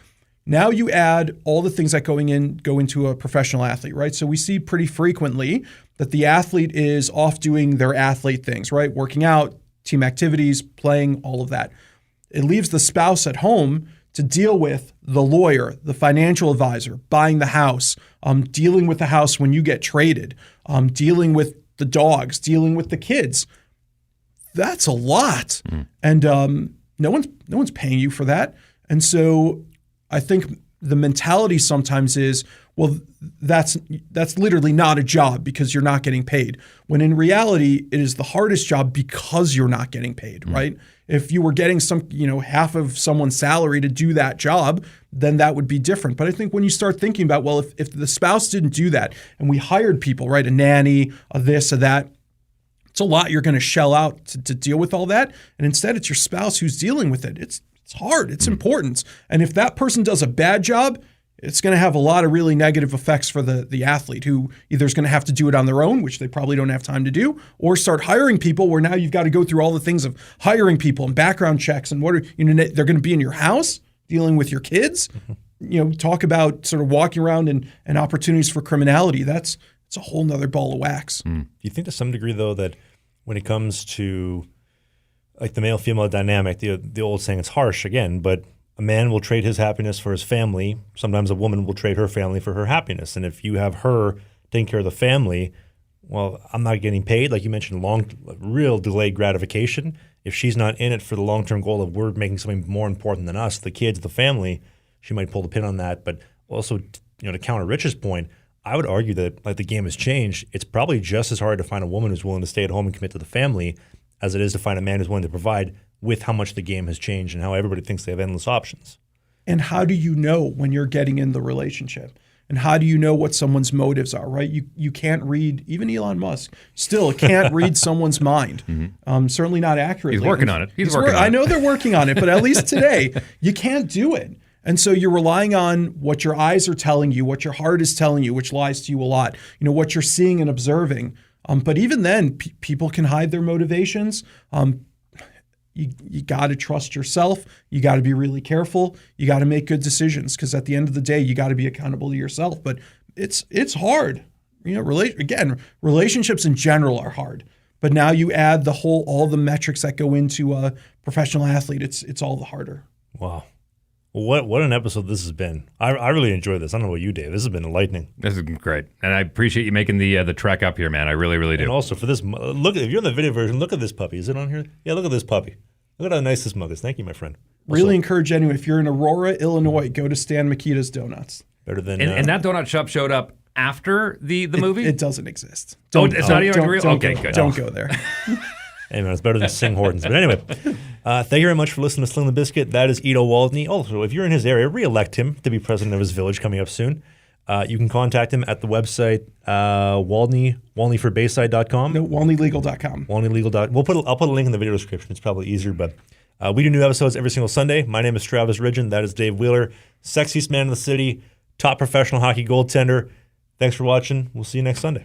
Now you add all the things that go into a professional athlete, right? So we see pretty frequently that the athlete is off doing their athlete things, right? Working out, team activities, playing, all of that. It leaves the spouse at home to deal with the lawyer, the financial advisor, buying the house, dealing with the house when you get traded, dealing with the dogs, dealing with the kids. That's a lot. And no one's paying you for that. And so I think the mentality sometimes is, well, that's literally not a job because you're not getting paid. When in reality, it is the hardest job because you're not getting paid, right? If you were getting half of someone's salary to do that job, then that would be different. But I think when you start thinking about, well, if the spouse didn't do that and we hired people, right, a nanny, a this, a that, it's a lot you're going to shell out to deal with all that. And instead, it's your spouse who's dealing with it. It's hard. It's important. And if that person does a bad job, it's going to have a lot of really negative effects for the athlete, who either is going to have to do it on their own, which they probably don't have time to do, or start hiring people where now you've got to go through all the things of hiring people and background checks and they're going to be in your house dealing with your kids. Talk about sort of walking around and opportunities for criminality. It's a whole nother ball of wax. Do you think to some degree, though, that when it comes to like the male-female dynamic, the old saying, it's harsh again, but a man will trade his happiness for his family. Sometimes a woman will trade her family for her happiness. And if you have her taking care of the family, well, I'm not getting paid. Like you mentioned, real delayed gratification. If she's not in it for the long-term goal of we're making something more important than us, the kids, the family, she might pull the pin on that. But also, to counter Rich's point, I would argue that like the game has changed. It's probably just as hard to find a woman who's willing to stay at home and commit to the family as it is to find a man who's willing to provide, with how much the game has changed and how everybody thinks they have endless options. And how do you know when you're getting in the relationship? And how do you know what someone's motives are, right? You can't read, even Elon Musk still can't read someone's mind. Certainly not accurately. He's working on it. He's working on it. I know they're working on it, but at least today, you can't do it. And so you're relying on what your eyes are telling you, what your heart is telling you, which lies to you a lot, what you're seeing and observing. But even then, people can hide their motivations. You got to trust yourself. You got to be really careful. You got to make good decisions, because at the end of the day, you got to be accountable to yourself. But it's hard. Relationships in general are hard. But now you add all the metrics that go into a professional athlete. It's all the harder. Wow. Well, what an episode this has been. I really enjoyed this. I don't know about you, Dave. This has been enlightening. This is great. And I appreciate you making the trek up here, man. I really, really do. And also for this, look, if you're in the video version, look at this puppy. Is it on here? Yeah, look at this puppy. Look at how nice this mug is. Thank you, my friend. Really encourage anyone, if you're in Aurora, Illinois, go to Stan Mikita's Donuts. Better than and that donut shop showed up after the movie? It doesn't exist. It's not even real? Okay, good. Don't go there. Hey, man, it's better than Sing Hortons. But anyway, thank you very much for listening to Sling the Biscuit. That is Eido Walny. Also, if you're in his area, re-elect him to be president of his village coming up soon. You can contact him at the website walnyforbayside.com. No, walnylegal.com. Walnylegal.com. I'll put a link in the video description. It's probably easier, but we do new episodes every single Sunday. My name is Travis Ridgen. That is Dave Wheeler, sexiest man in the city, top professional hockey goaltender. Thanks for watching. We'll see you next Sunday.